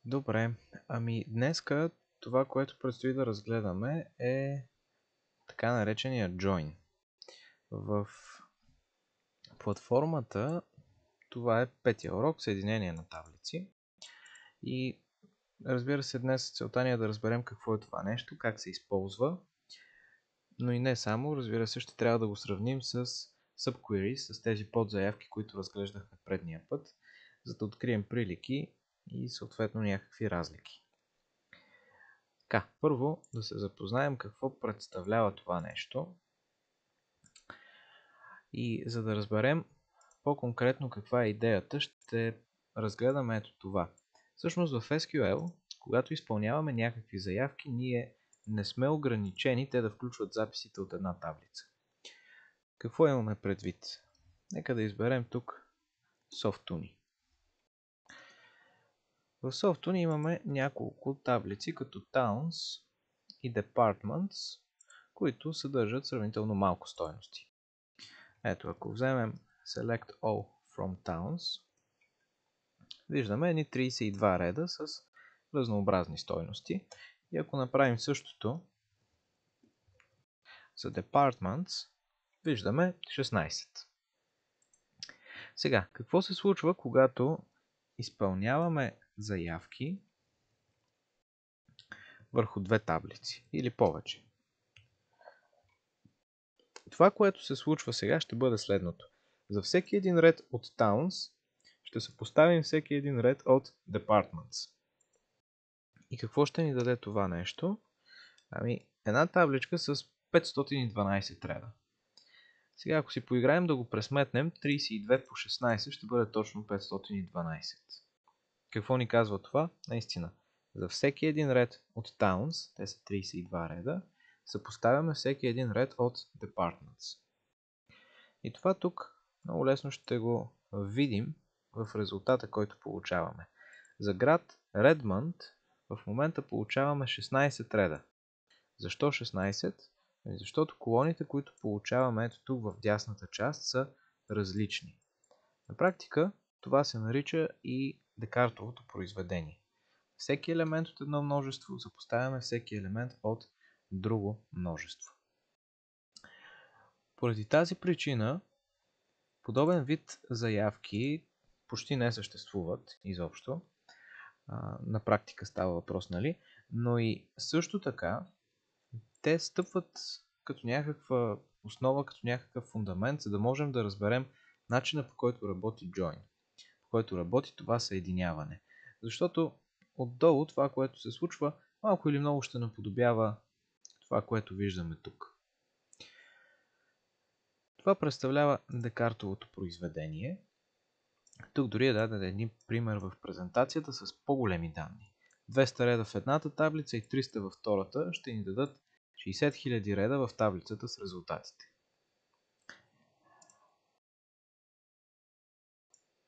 Добре, днеска това, което предстои да разгледаме е така наречения join. В платформата това е петия урок, съединение на таблици. И разбира се, днес целта ни е да разберем какво е това нещо, как се използва, но и не само, разбира се, ще трябва да го сравним с subqueries, с тези подзаявки, които разглеждахме предния път, за да открием прилики и съответно някакви разлики. Така, първо да се запознаем какво представлява това нещо и за да разберем по-конкретно каква е идеята, ще разгледаме ето това. Всъщност в SQL, когато изпълняваме някакви заявки, ние не сме ограничени те да включват записите от една таблица. Какво имаме предвид? Нека да изберем тук Softuni. В Softuni имаме няколко таблици, като Towns и Departments, които съдържат сравнително малко стойности. Ето, ако вземем Select All from Towns, виждаме едни 32 реда с разнообразни стойности. И ако направим същото за Departments, виждаме 16. Сега, какво се случва, когато изпълняваме заявки върху две таблици или повече? Това, което се случва сега, ще бъде следното. За всеки един ред от Towns ще съпоставим всеки един ред от Departments. И какво ще ни даде това нещо? Една табличка с 512 реда. Сега, ако си поиграем да го пресметнем, 32 по 16 ще бъде точно 512. Какво ни казва това? Наистина, за всеки един ред от Towns, те са 32 реда, съпоставяме всеки един ред от Departments. И това тук много лесно ще го видим в резултата, който получаваме. За град Redmond в момента получаваме 16 реда. Защо 16? Защото колоните, които получаваме ето тук в дясната част, са различни. На практика това се нарича и Декартовото произведение. Всеки елемент от едно множество съпоставяме всеки елемент от друго множество. Поради тази причина подобен вид заявки почти не съществуват изобщо. На практика става въпрос, нали? Но и също така те стъпват като някаква основа, като някакъв фундамент, за да можем да разберем начина, по който работи join, по който работи това съединяване. Защото отдолу това, което се случва, малко или много ще наподобява това, което виждаме тук. Това представлява Декартовото произведение. Тук дори е даден един пример в презентацията с по-големи данни. 200 реда в едната таблица и 300 във втората ще ни дадат 60 000 реда в таблицата с резултатите.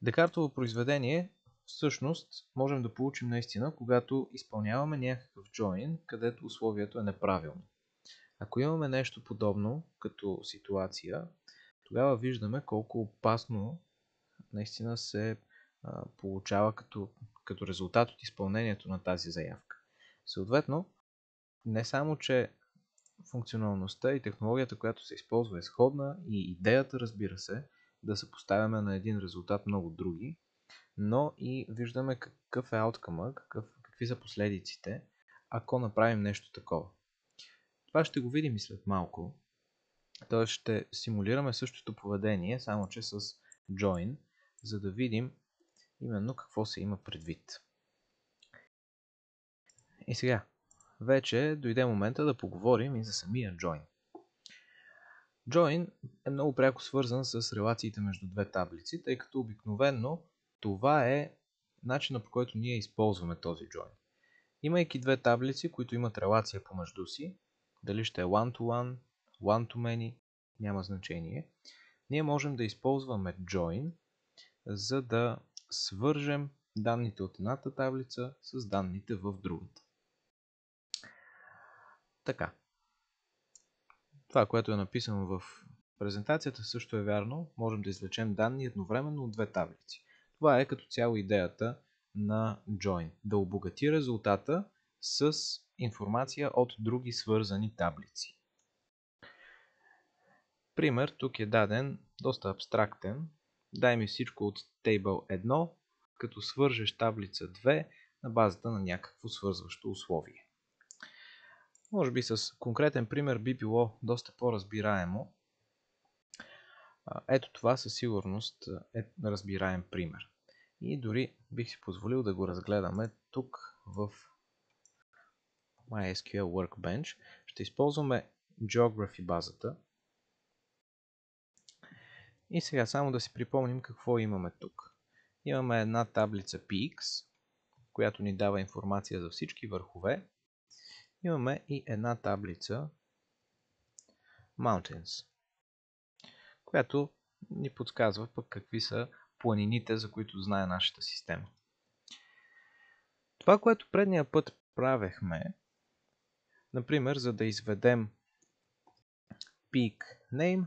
Декартово произведение всъщност можем да получим наистина, когато изпълняваме някакъв join, където условието е неправилно. Ако имаме нещо подобно като ситуация, тогава виждаме колко опасно наистина се получава като резултат от изпълнението на тази заявка. Съответно, не само, че функционалността и технологията, която се използва е сходна и идеята, разбира се, да съпоставяме на един резултат много други, но и виждаме какъв е ауткъма, какви са последиците, ако направим нещо такова. Това ще го видим и след малко. Т.е. ще симулираме същото поведение, само че с join, за да видим именно какво се има предвид. И сега, вече дойде момента да поговорим и за самия join. Join е много пряко свързан с релациите между две таблици, тъй като обикновено това е начинът, по който ние използваме този join. Имайки две таблици, които имат релация помежду си, дали ще е one-to-one, one-to-many, няма значение, ние можем да използваме join, за да свържем данните от едната таблица с данните в другата. Така. Това, което е написано в презентацията, също е вярно. Можем да извлечем данни едновременно от две таблици. Това е като цяло идеята на join. Да обогати резултата с информация от други свързани таблици. Пример тук е даден доста абстрактен. Дай ми всичко от Table 1, като свържеш таблица 2 на базата на някакво свързващо условие. Може би с конкретен пример би било доста по-разбираемо. Ето това със сигурност е разбираем пример. И дори бих си позволил да го разгледаме тук в MySQL Workbench. Ще използваме Geography базата. И сега само да си припомним какво имаме тук. Имаме една таблица PX, която ни дава информация за всички върхове. Имаме и една таблица Mountains, която ни подсказва пък какви са планините, за които знае нашата система. Това, което предния път правехме, например, за да изведем Peak Name,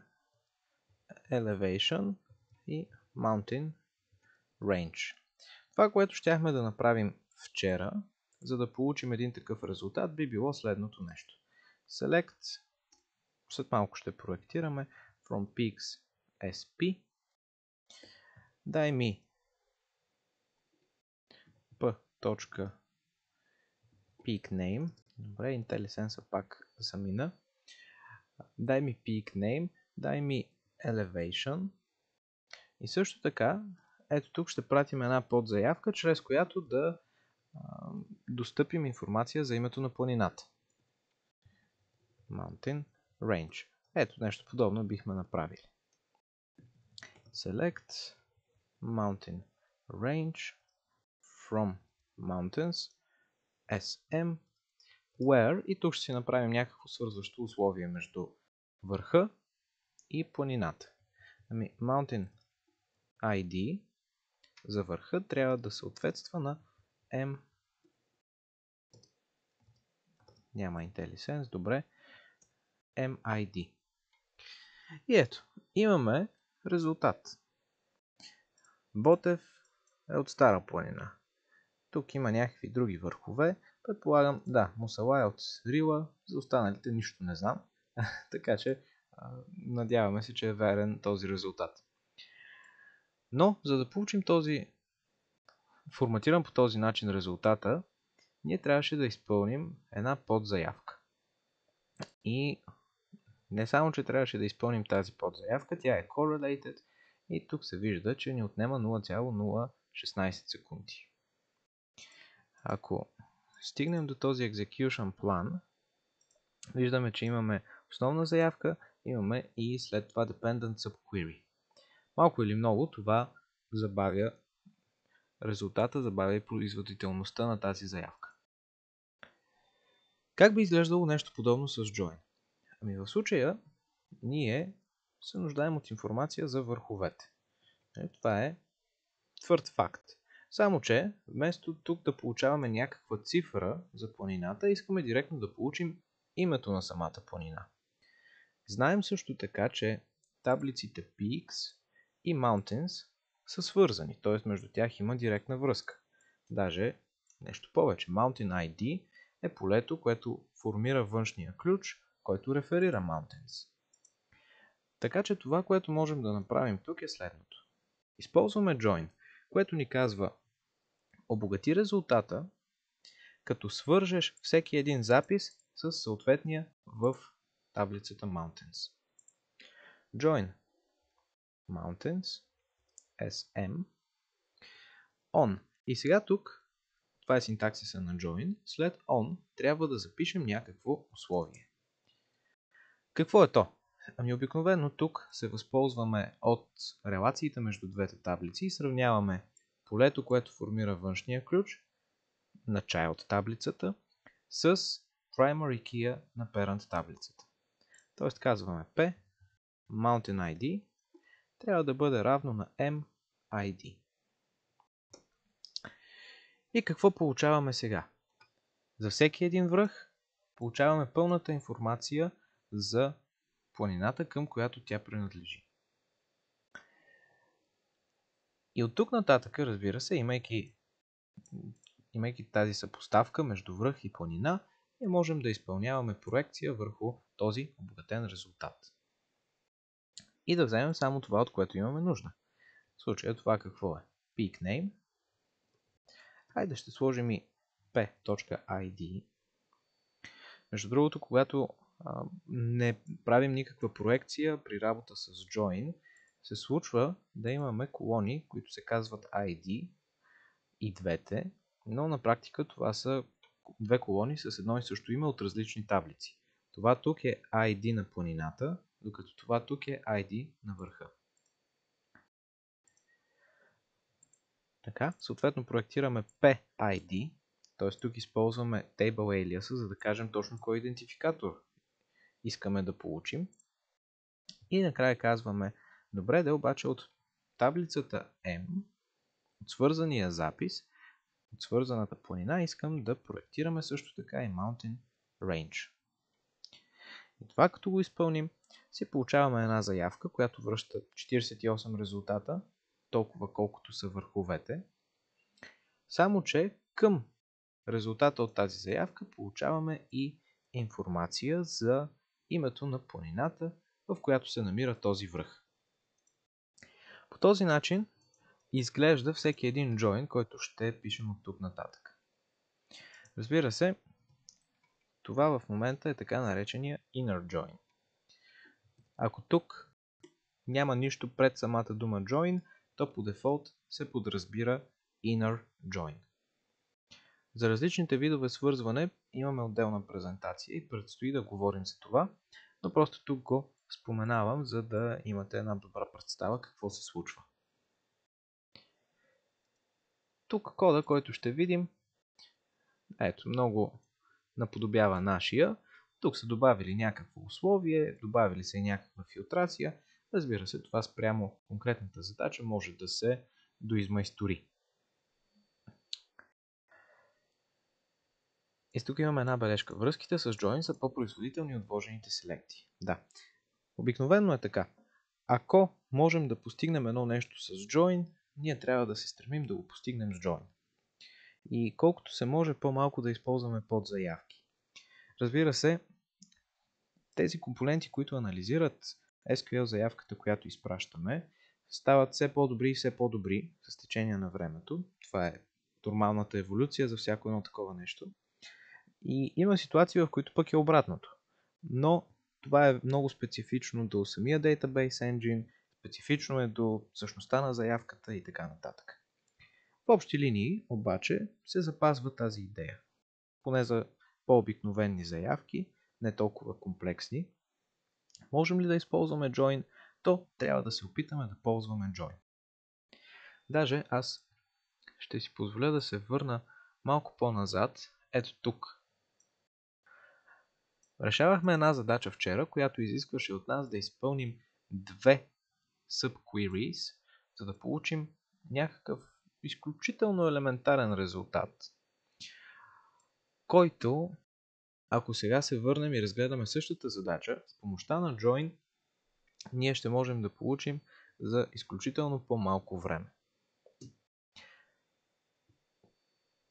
Elevation и Mountain Range. Това, което щяхме да направим вчера, за да получим един такъв резултат, би било следното нещо. Select, след малко ще проектираме, from peaks SP, дай ми p.peakName, добре, IntelliSense пак замина, дай ми peakName, дай ми Elevation и също така, ето тук ще пратим една подзаявка, чрез която да достъпим информация за името на планината. Mountain Range. Ето нещо подобно бихме направили. Select Mountain Range from Mountains SM where и тук ще си направим някакво свързващо условие между върха и планината. Mountain ID за върха трябва да съответства на M. Няма IntelliSense, добре. MID. И ето, имаме резултат. Ботев е от Стара планина. Тук има някакви други върхове. Предполагам, да, Мусала е от Рила. За останалите нищо не знам. Така че надяваме се, че е верен този резултат. Но, за да получим този форматиран по този начин резултата, ние трябваше да изпълним една подзаявка. И не само, че трябваше да изпълним тази подзаявка, тя е correlated и тук се вижда, че ни отнема 0,016 секунди. Ако стигнем до този execution план, виждаме, че имаме основна заявка, имаме и след това dependent subquery. Малко или много това забавя резултата, забавя и производителността на тази заявка. Как би изглеждало нещо подобно с join? Ами в случая ние се нуждаем от информация за върховете. Това е твърд факт. Само че, вместо тук да получаваме някаква цифра за планината, искаме директно да получим името на самата планина. Знаем също така, че таблиците Peaks и Mountains са свързани, т.е. между тях има директна връзка. Даже нещо повече. Mountain ID е полето, което формира външния ключ, който реферира Mountains. Така че това, което можем да направим тук е следното. Използваме join, което ни казва обогати резултата, като свържеш всеки един запис с съответния в таблицата Mountains. Join Mountains SM on. И сега тук, това е синтаксиса на join, след on трябва да запишем някакво условие. Какво е то? Ами обикновено тук се възползваме от релациите между двете таблици и сравняваме полето, което формира външния ключ на child таблицата с primary key на parent таблицата. Тоест казваме P, Mountain ID трябва да бъде равно на MID. И какво получаваме сега? За всеки един връх получаваме пълната информация за планината, към която тя принадлежи. И от тук нататък, разбира се, имайки имайки тази съпоставка между връх и планина, и можем да изпълняваме проекция върху този обогатен резултат. И да вземем само това, от което имаме нужда. В случая това какво е? Peak name. Хайде ще сложим и p.id. Между другото, когато не правим никаква проекция при работа с join, се случва да имаме колони, които се казват ID и двете, но на практика това са две колони с едно и също име от различни таблици. Това тук е ID на планината, докато това тук е ID на върха. Така, съответно проектираме PID, т.е. тук използваме table alias, за да кажем точно кой идентификатор искаме да получим. И накрая казваме, добре, да обаче от таблицата M, от свързания запис, от свързаната планина, искам да проектираме също така и Mountain Range. И това като го изпълним, си получаваме една заявка, която връща 48 резултата, толкова колкото са върховете. Само че към резултата от тази заявка получаваме и информация за името на планината, в която се намира този връх. По този начин изглежда всеки един join, който ще пишем от тук нататък. Разбира се, това в момента е така наречения inner join. Ако тук няма нищо пред самата дума join, то по дефолт се подразбира inner join. За различните видове свързване имаме отделна презентация и предстои да говорим за това, но просто тук го споменавам, за да имате една добра представа какво се случва. Тук кода, който ще видим, ето, много наподобява нашия. Тук са добавили някакво условие, добавили се и някаква филтрация. Разбира се, това спрямо конкретната задача може да се доизмайстори. И тук имаме една бележка. Връзките с join са по-производителни от вложените селекти. Да, обикновено е така. Ако можем да постигнем едно нещо с join, ние трябва да се стремим да го постигнем с join. И колкото се може по-малко да използваме подзаявки. Разбира се, тези компоненти, които анализират SQL заявката, която изпращаме, стават все по-добри и все по-добри с течение на времето. Това е нормалната еволюция за всяко едно такова нещо. И има ситуации, в които пък е обратното. Но това е много специфично до самия Database Engine, специфично е до същността на заявката и така нататък. В общи линии, обаче, се запазва тази идея. Поне за по-обикновени заявки, не толкова комплексни. Можем ли да използваме join, то трябва да се опитаме да ползваме join. Даже аз ще си позволя да се върна малко по-назад, ето тук. Решавахме една задача вчера, която изискваше от нас да изпълним две subqueries, за да получим някакъв изключително елементарен резултат, който, ако сега се върнем и разгледаме същата задача, с помощта на join, ние ще можем да получим за изключително по-малко време.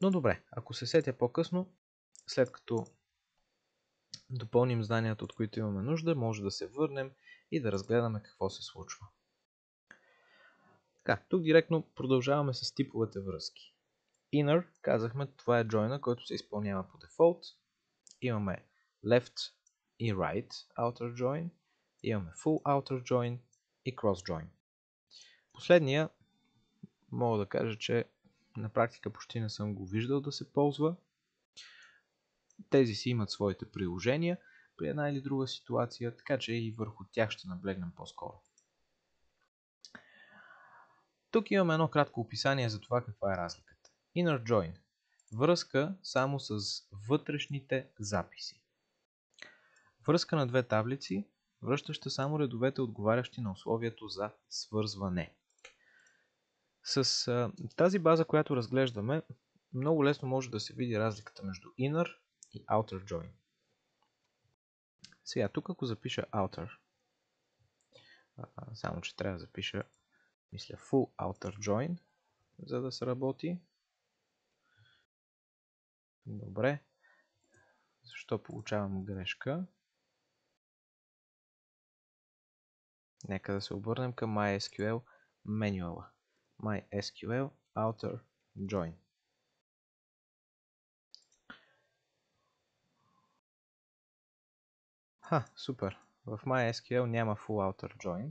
Но добре, ако се сетя по-късно, след като допълним знанията, от които имаме нужда, може да се върнем и да разгледаме какво се случва. Така, тук директно продължаваме с типовете връзки. Inner, казахме, това е join, който се изпълнява по дефолт. Имаме left и right outer join, имаме full outer join и cross join. Последния, мога да кажа, че на практика почти не съм го виждал да се ползва. Тези си имат своите приложения при една или друга ситуация, така че и върху тях ще наблегнем по-скоро. Тук имаме едно кратко описание за това каква е разликата. Inner join. Връзка само с вътрешните записи. Връзка на две таблици, връщаща само редовете, отговарящи на условието за свързване. С тази база, която разглеждаме, много лесно може да се види разликата между inner и outer join. Сега, тук ако запиша outer, само че трябва да запиша, мисля, full outer join, за да се работи. Добре. Защо получавам грешка? Нека да се обърнем към MySQL менюала. MySQL outer join. Супер. В MySQL няма full outer join.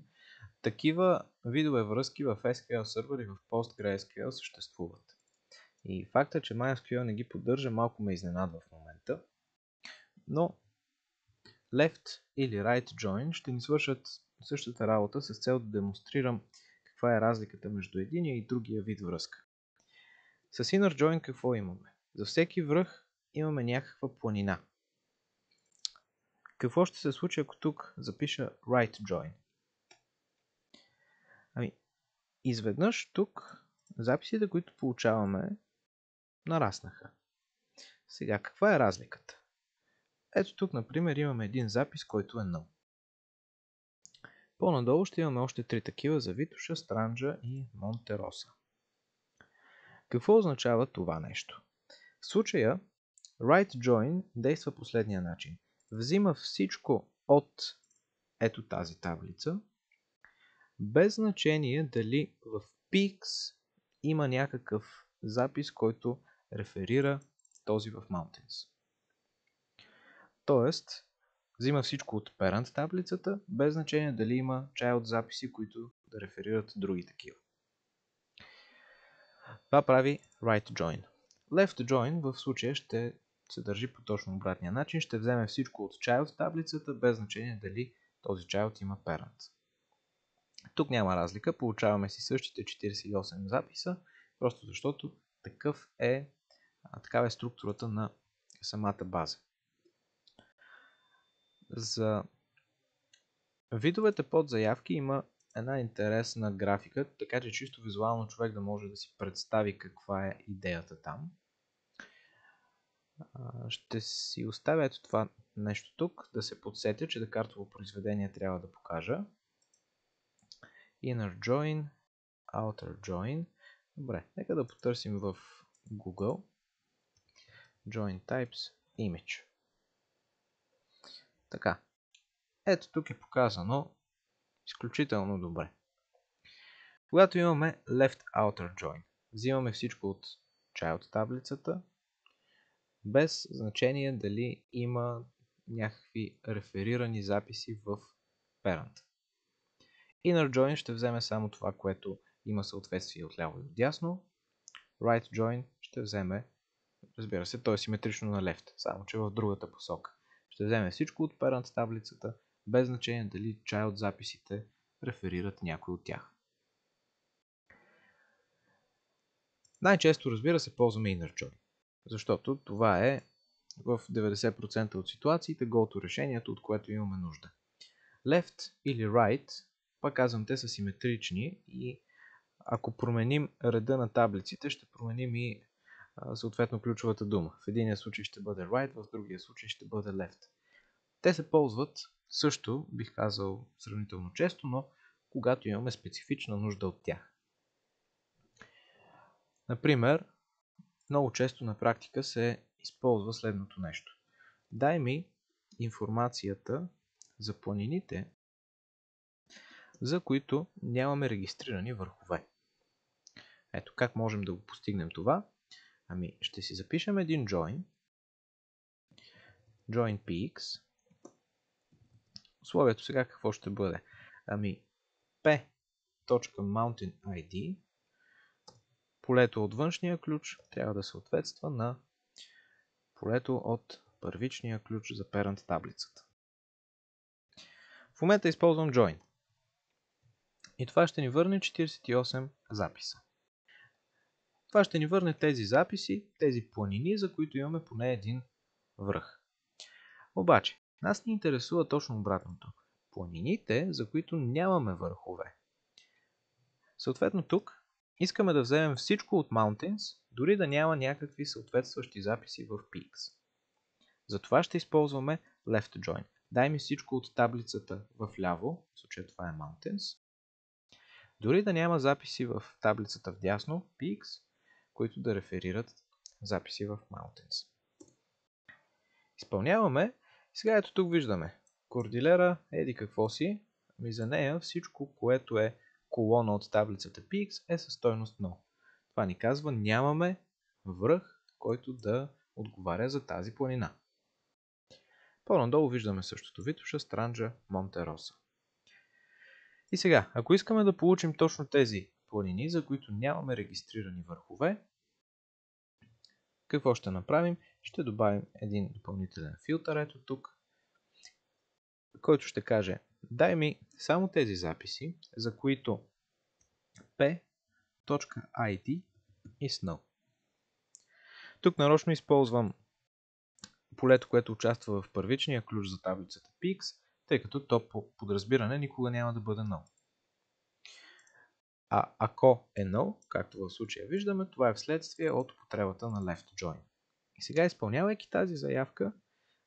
Такива видове връзки в SQL Server и в PostgreSQL съществуват. И факта, че MySQL не ги поддържа, малко ме изненадва в момента. Но left или right join ще ни свършат същата работа с цел да демонстрирам каква е разликата между единия и другия вид връзка. С inner join какво имаме? За всеки връх имаме някаква планина. Какво ще се случи, ако тук запиша right join? Изведнъж тук записите, които получаваме, нараснаха. Сега, каква е разликата? Ето тук, например, имаме един запис, който е null. По-надолу ще имаме още 3 такива за Витоша, Странджа и Монтероса. Какво означава това нещо? В случая right join действа последния начин. Взима всичко от ето тази таблица, без значение дали в PX има някакъв запис, който реферира този в Mountains. Тоест, взима всичко от parent таблицата, без значение дали има child записи, които да реферират други такива. Това прави right join. Left join в случая ще се държи по точно обратния начин. Ще вземе всичко от child таблицата, без значение дали този child има parent. Тук няма разлика, получаваме си същите 48 записа, просто защото такава е структурата на самата база. За видовете подзаявки има една интересна графика, така че чисто визуално човек да може да си представи каква е идеята там. Ще си оставя ето това нещо тук, да се подсетя, че декартово произведение трябва да покажа. Inner join, outer join. Добре, нека да потърсим в Google join types image. Така, ето тук е показано изключително добре. Когато имаме left outer join, взимаме всичко от child таблицата, без значение дали има някакви реферирани записи в parent. Inner join ще вземе само това, което има съответствие отляво и отдясно. Right join ще вземе, разбира се, то е симетрично на left, само че в другата посока. Ще вземе всичко от parent таблицата, без значение дали child записите реферират някой от тях. Най-често, разбира се, ползваме inner join, защото това е в 90% от ситуациите голто решението, от което имаме нужда. Left или right, пак казвам, те са симетрични и ако променим реда на таблиците, ще променим и съответно ключовата дума. В единия случай ще бъде right, в другия случай ще бъде left. Те се ползват също, бих казал, сравнително често, но когато имаме специфична нужда от тях. Например, много често на практика се използва следното нещо. Дай ми информацията за планините, за които нямаме регистрирани върхове. Ето как можем да го постигнем това. Ще си запишем един join px. Условието сега какво ще бъде? p.mountainid. Полето от външния ключ трябва да съответства на полето от първичния ключ за parent таблицата. В момента използвам join. И това ще ни върне 48 записа. Това ще ни върне тези записи, тези планини, за които имаме поне един връх. Обаче, нас ни интересува точно обратното. Планините, за които нямаме върхове. Съответно тук искаме да вземем всичко от Mountains, дори да няма някакви съответстващи записи в PX. Затова ще използваме left join. Дай ми всичко от таблицата в ляво, в случая това е Mountains. Дори да няма записи в таблицата в дясно, PX, които да реферират записи в Mountains. Изпълняваме. Сега ето тук виждаме. Кордилера, еди какво си. Ами за нея всичко, което е колона от таблицата PX е със стойност 0. Това ни казва, нямаме връх, който да отговаря за тази планина. По-надолу виждаме същото. Витоша, Странджа, Монтероса. И сега, ако искаме да получим точно тези планини, за които нямаме регистрирани върхове, какво ще направим? Ще добавим един допълнителен филтър ето тук, който ще каже, дай ми само тези записи, за които p.id is null. Тук нарочно използвам полето, което участва в първичния ключ за таблицата PX, тъй като то по подразбиране никога няма да бъде null. А ако е null, както в случая виждаме, това е вследствие от употребата на left join. И сега, изпълнявайки тази заявка,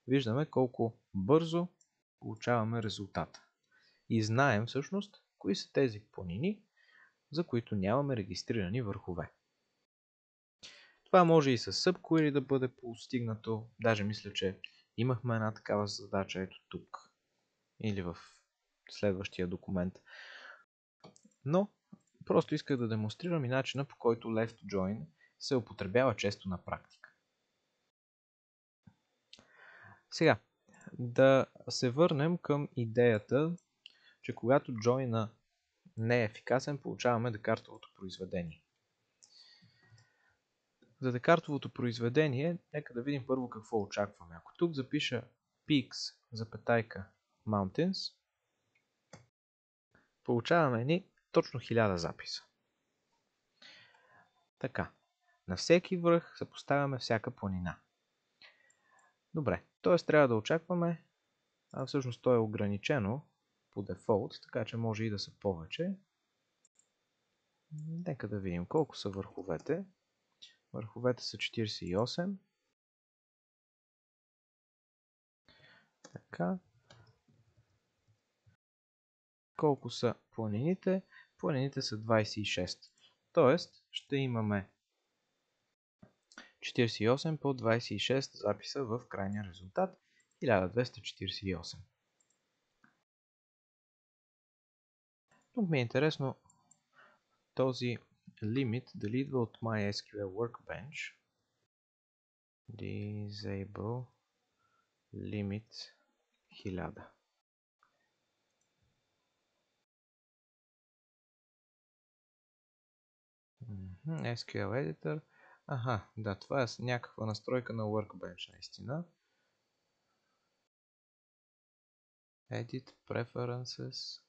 виждаме колко бързо получаваме резултата. И знаем всъщност кои са тези планини, за които нямаме регистрирани върхове. Това може и с subquery да бъде постигнато. Даже мисля, че имахме една такава задача ето тук. Или в следващия документ. Но просто исках да демонстрирам и начина, по който left join се употребява често на практика. Сега, да се върнем към идеята, че когато join не е ефикасен, получаваме декартовото произведение. За декартовото произведение, нека да видим първо какво очакваме. Ако тук запиша peaks, запетайка, mountains, получаваме ни точно 1000 записа. Така, на всеки връх съпоставяме всяка планина. Добре, т.е. трябва да очакваме, а всъщност то е ограничено по дефолт, така че може и да са повече. Нека да видим колко са върховете. Върховете са 48. Така. Колко са планините? Планините са 26. Тоест, ще имаме 48 по 26 записа в крайния резултат. 1248. Тук ми е интересно този лимит дали идва от MySQL Workbench. Disable limit 1000. SQL Editor. Аха, да, това е някаква настройка на Workbench, наистина. Edit Preferences.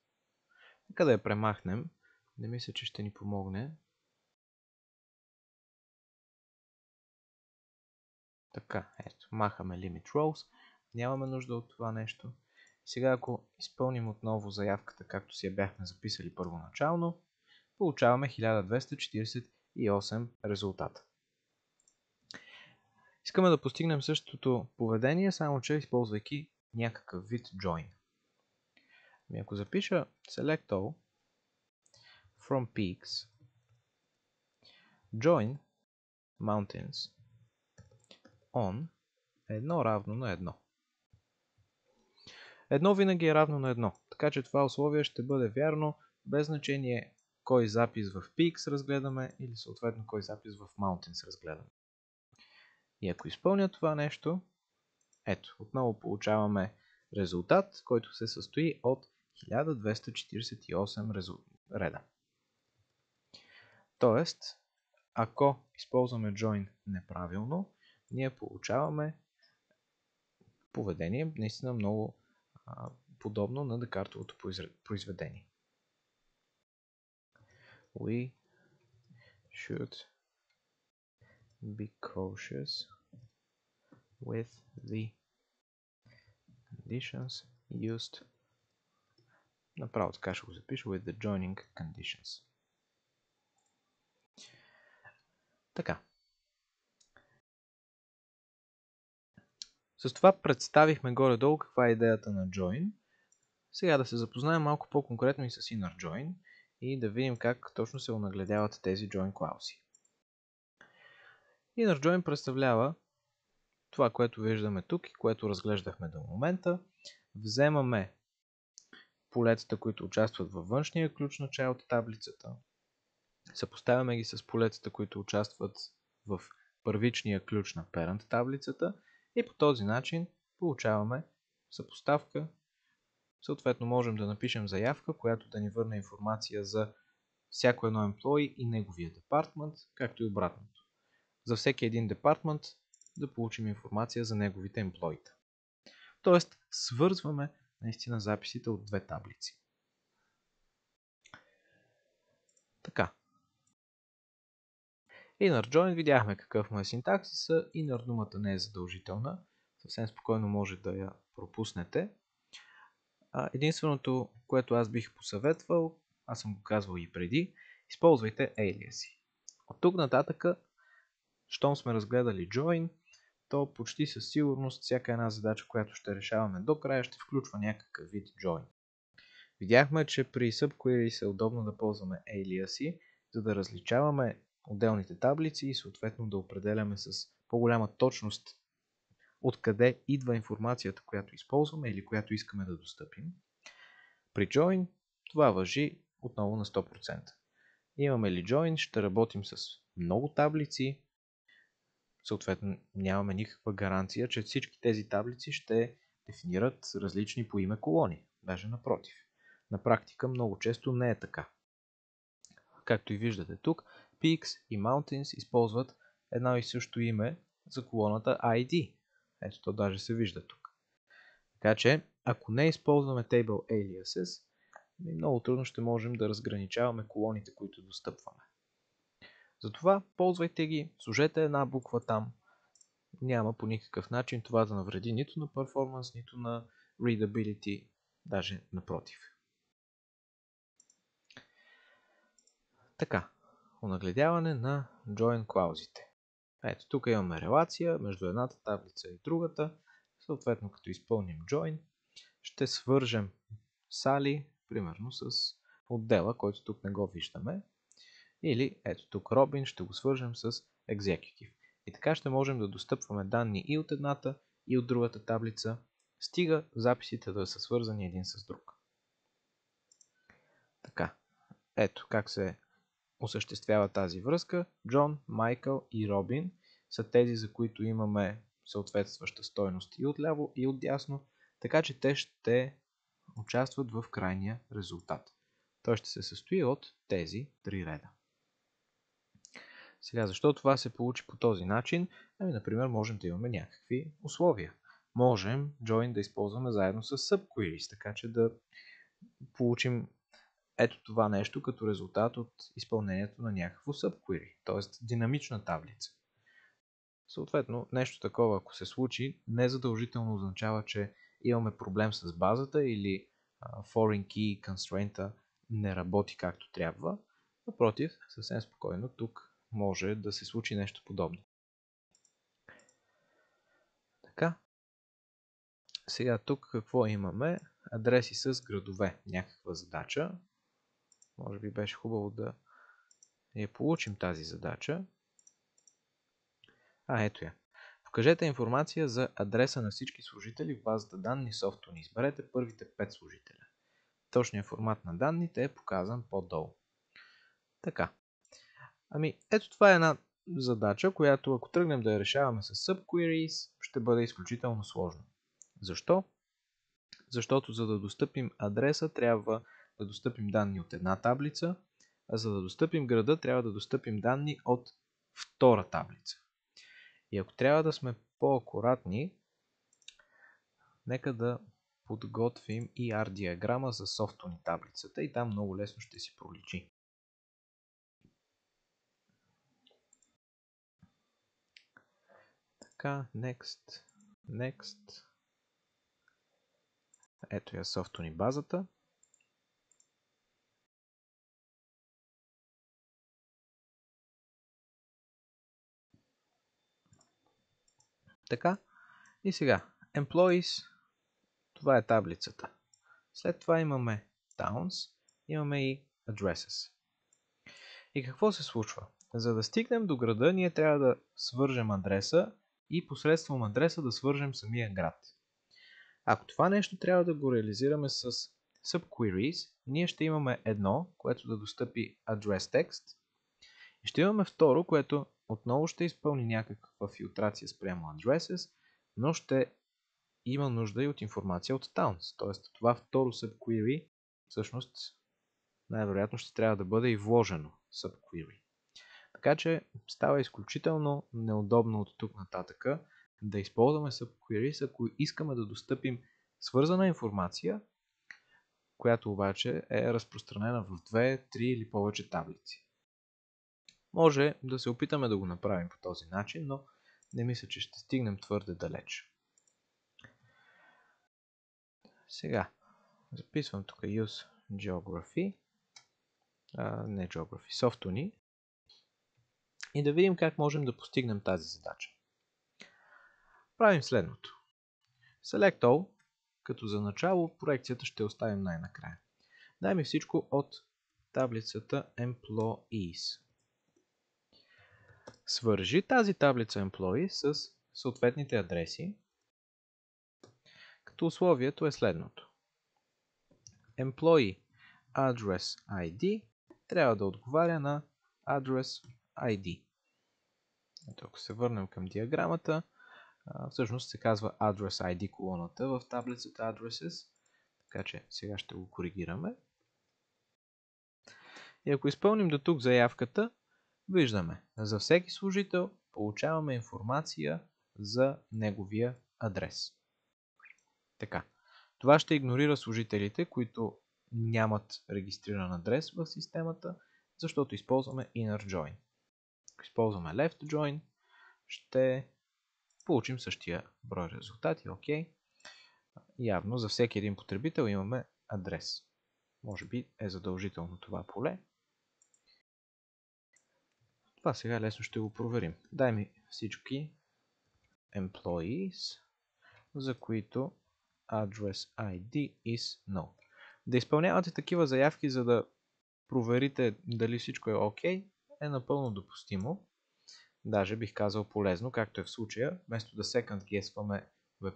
Нека да я премахнем. Не мисля, че ще ни помогне. Така, ето, махаме Limit Rows. Нямаме нужда от това нещо. Сега, ако изпълним отново заявката, както си я бяхме записали първоначално, получаваме 1248 резултата. Искаме да постигнем същото поведение, само че използвайки някакъв вид join. Ако запиша select all from peaks join mountains on 1 равно на 1. Едно винаги е равно на 1, така че това условие ще бъде вярно, без значение кой запис в peaks разгледаме или съответно кой запис в mountains разгледаме. И ако изпълня това нещо, ето, отново получаваме резултат, който се състои от 1248 реда. Тоест, ако използваме join неправилно, ние получаваме поведение наистина много подобно на декартовото произведение. We should be cautious with the conditions used. Направо така ще го запиша with the joining conditions. Така. С това представихме горе-долу каква е идеята на join. Сега да се запознаем малко по-конкретно и с inner join и да видим как точно се онагледяват тези join клаузи. Inner join представлява това, което виждаме тук и което разглеждахме до момента. Вземаме полетата, които участват във външния ключ на child таблицата. Съпоставяме ги с полетата, които участват в първичния ключ на parent таблицата и по този начин получаваме съпоставка. Съответно можем да напишем заявка, която да ни върне информация за всяко едно employee и неговия департмент, както и обратното. За всеки един департмент да получим информация за неговите емплоита. Тоест, свързваме наистина записите от две таблици. Така. Inner join видяхме какъв му е синтаксиса. Inner думата не е задължителна. Съвсем спокойно може да я пропуснете. Единственото, което аз бих посъветвал, аз съм го казвал и преди, използвайте алиаси. От тук нататък, щом сме разгледали join, то почти със сигурност всяка една задача, която ще решаваме до края, ще включва някакъв вид join. Видяхме, че при subqueries е удобно да ползваме алиаси, за да различаваме отделните таблици и съответно да определяме с по-голяма точност откъде идва информацията, която използваме или която искаме да достъпим. При join това важи отново на 100%. Имаме ли join, ще работим с много таблици, съответно нямаме никаква гаранция, че всички тези таблици ще дефинират различни по име колони. Даже напротив. На практика много често не е така. Както и виждате тук, Peaks и Mountains използват едно и също име за колоната ID. Ето то даже се вижда тук. Така че, ако не използваме Table Aliases, много трудно ще можем да разграничаваме колоните, които достъпваме. Затова ползвайте ги, сложете една буква там. Няма по никакъв начин това да навреди нито на перформанс, нито на readability, даже напротив. Така, онагледяване на join клаузите. Ето тук имаме релация между едната таблица и другата. Съответно, като изпълним join, ще свържем Sally, примерно с отдела, който тук не го виждаме. Или ето тук Робин ще го свържем с Executive. И така ще можем да достъпваме данни и от едната, и от другата таблица, стига записите да са свързани един с друг. Така, ето как се осъществява тази връзка. Джон, Майкъл и Робин са тези, за които имаме съответстваща стойност и отляво, и отдясно, така че те ще участват в крайния резултат. Той ще се състои от тези три реда. Сега, защо това се получи по този начин? Например, можем да имаме някакви условия. Можем join да използваме заедно с subqueries, така че да получим ето това нещо като резултат от изпълнението на някакво subquery, т.е. динамична таблица. Съответно, нещо такова, ако се случи, не задължително означава, че имаме проблем с базата или foreign key constraint не работи както трябва. Напротив, съвсем спокойно тук може да се случи нещо подобно. Така. Сега тук какво имаме? Адреси с градове. Някаква задача. Може би беше хубаво да я получим тази задача. Ето я. Покажете информация за адреса на всички служители в базата данни Softony. Изберете първите 5 служителя. Точният формат на данните е показан по-долу. Така. Ето това е една задача, която ако тръгнем да я решаваме с subqueries, ще бъде изключително сложно. Защо? Защото за да достъпим адреса, трябва да достъпим данни от една таблица, а за да достъпим града, трябва да достъпим данни от втора таблица. И ако трябва да сме по-акуратни, нека да подготвим ER диаграма за Softony таблицата и там много лесно ще си проличи. Така, next. Ето я Softony базата. Така, и сега, Employees, това е таблицата. След това имаме Towns, имаме и Addresses. И какво се случва? За да стигнем до града, ние трябва да свържем адреса и посредством адреса да свържем самия град. Ако това нещо трябва да го реализираме с subqueries, ние ще имаме едно, което да достъпи address text, и ще имаме второ, което отново ще изпълни някаква филтрация спрямо addresses, но ще има нужда и от информация от towns. Т.е. това второ subquery всъщност най-вероятно ще трябва да бъде и вложено subquery. Така че става изключително неудобно от тук нататъка да използваме subqueries, ако искаме да достъпим свързана информация, която обаче е разпространена в 2, 3 или повече таблици. Може да се опитаме да го направим по този начин, но не мисля, че ще стигнем твърде далеч. Сега записвам тук use geography, не geography, softuni, и да видим как можем да постигнем тази задача. Правим следното. Select all, като за начало проекцията ще оставим най-накрая. Дай ми всичко от таблицата Employees. Свържи тази таблица Employees с съответните адреси, като условието е следното. Employee Address ID трябва да отговаря на Address ID. Ето, ако се върнем към диаграмата, всъщност се казва Address ID колоната в таблицата Addresses, така че сега ще го коригираме. И ако изпълним до тук заявката, виждаме, за всеки служител получаваме информация за неговия адрес. Така, това ще игнорира служителите, които нямат регистриран адрес в системата, защото използваме inner join. Ако използваме left join, ще получим същия брой резултати. Окей. Явно за всеки един потребител имаме адрес. Може би е задължително това поле. Това сега лесно ще го проверим. Дай ми всички employees, за които address ID is no. Да изпълнявате такива заявки, за да проверите дали всичко е окей, е напълно допустимо. Даже бих казал полезно, както е в случая, вместо да second guessваме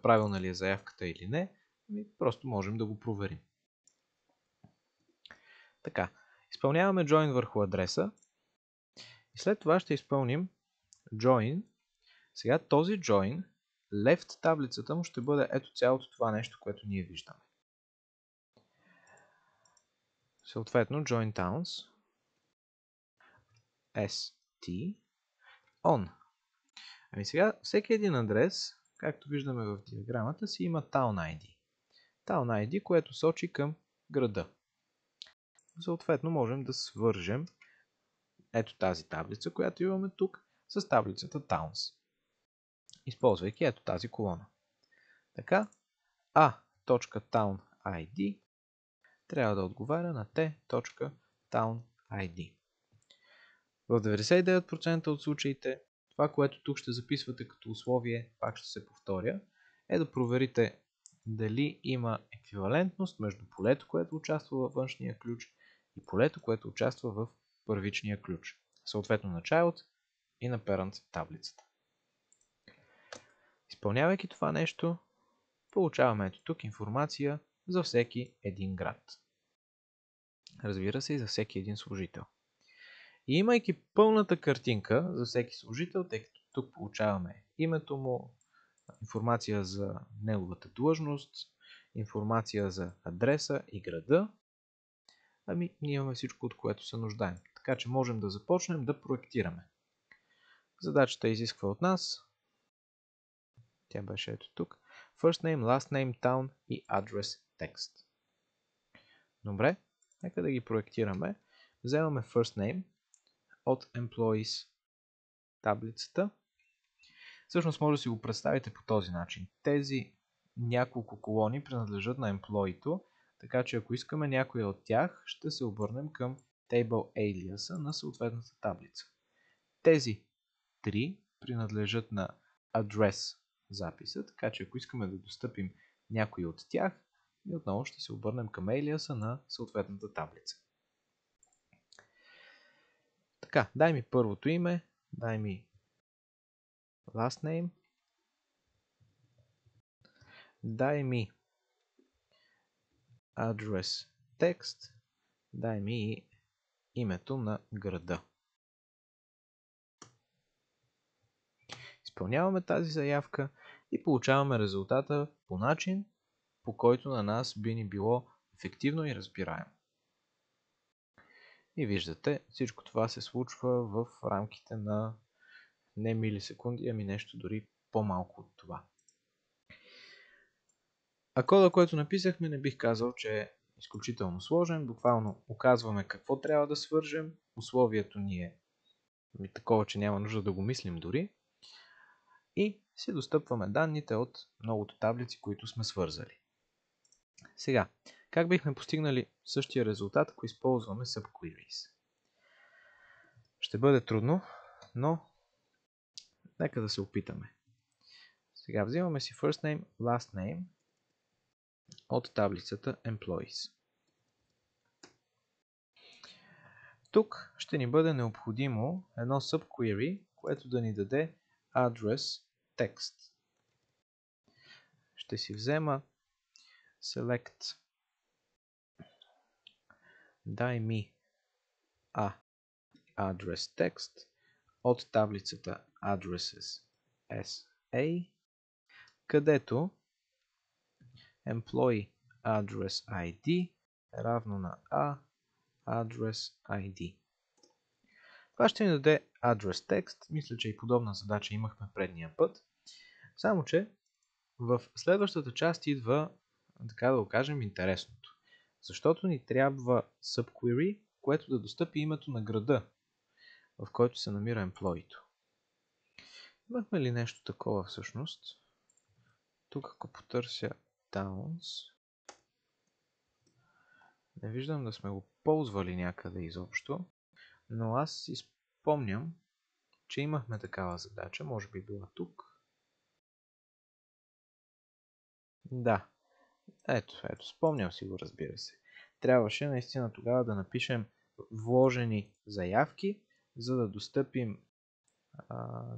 правилна ли е заявката или не, просто можем да го проверим. Така, изпълняваме join върху адреса и след това ще изпълним join. Сега този join, left таблицата му ще бъде ето цялото това нещо, което ние виждаме. Съответно join towns st on. Ами сега всеки един адрес, както виждаме в диаграмата си, има town ID. Town ID, което сочи към града. Съответно можем да свържем ето тази таблица, която имаме тук, с таблицата towns, използвайки ето тази колона. Така, a.town ID трябва да отговаря на t.town ID. В 99% от случаите, това, което тук ще записвате като условие, пак ще се повторя, е да проверите дали има еквивалентност между полето, което участва във външния ключ, и полето, което участва в първичния ключ, съответно на child и на parent таблицата. Изпълнявайки това нещо, получаваме ето тук информация за всеки един град. Разбира се, и за всеки един служител. И имайки пълната картинка за всеки служител, тъй като тук получаваме името му, информация за неговата длъжност, информация за адреса и града, ами ние имаме всичко, от което се нуждаем. Така че можем да започнем да проектираме. Задачата изисква от нас, тя беше ето тук, first name, last name, town и address text. Добре, нека да ги проектираме. Вземаме first name от employees таблицата. Всъщност може да си го представите по този начин. Тези няколко колони принадлежат на employee-то, така че ако искаме някоя от тях, ще се обърнем към table alias на съответната таблица. Тези три принадлежат на address записа, така че ако искаме да достъпим някой от тях, и отново ще се обърнем към алиаса на съответната таблица. Така, дай ми първото име, дай ми last name дай ми address text, дай ми името на града. Изпълняваме тази заявка и получаваме резултата по начин, по който на нас би ни било ефективно и разбираемо. И виждате, всичко това се случва в рамките на не милисекунди, ами нещо дори по-малко от това. А кода, който написахме, не бих казал, че е изключително сложен. Буквално указваме какво трябва да свържем. Условието ни е такова, че няма нужда да го мислим дори. И си достъпваме данните от многото таблици, които сме свързали. Сега, как бихме постигнали същия резултат, ако използваме subqueries? Ще бъде трудно, но нека да се опитаме. Сега взимаме си first name, last name от таблицата Employees. Тук ще ни бъде необходимо едно subquery, което да ни даде address text. Ще си взема select дай ми address text от таблицата addresses SA, където employee address ID е равно на address ID. Това ще ни даде address text. Мисля, че и подобна задача имахме предния път. Само, че в следващата част идва, така да го кажем, интересното. Защото ни трябва subquery, което да достъпи името на града, в който се намира employee-то. Имахме ли нещо такова всъщност? Тук ако потърся towns, не виждам да сме го ползвали някъде изобщо, но аз си спомням, че имахме такава задача, може би била тук. Да, ето, спомням си го, разбира се. Трябваше наистина тогава да напишем вложени заявки, за да достъпим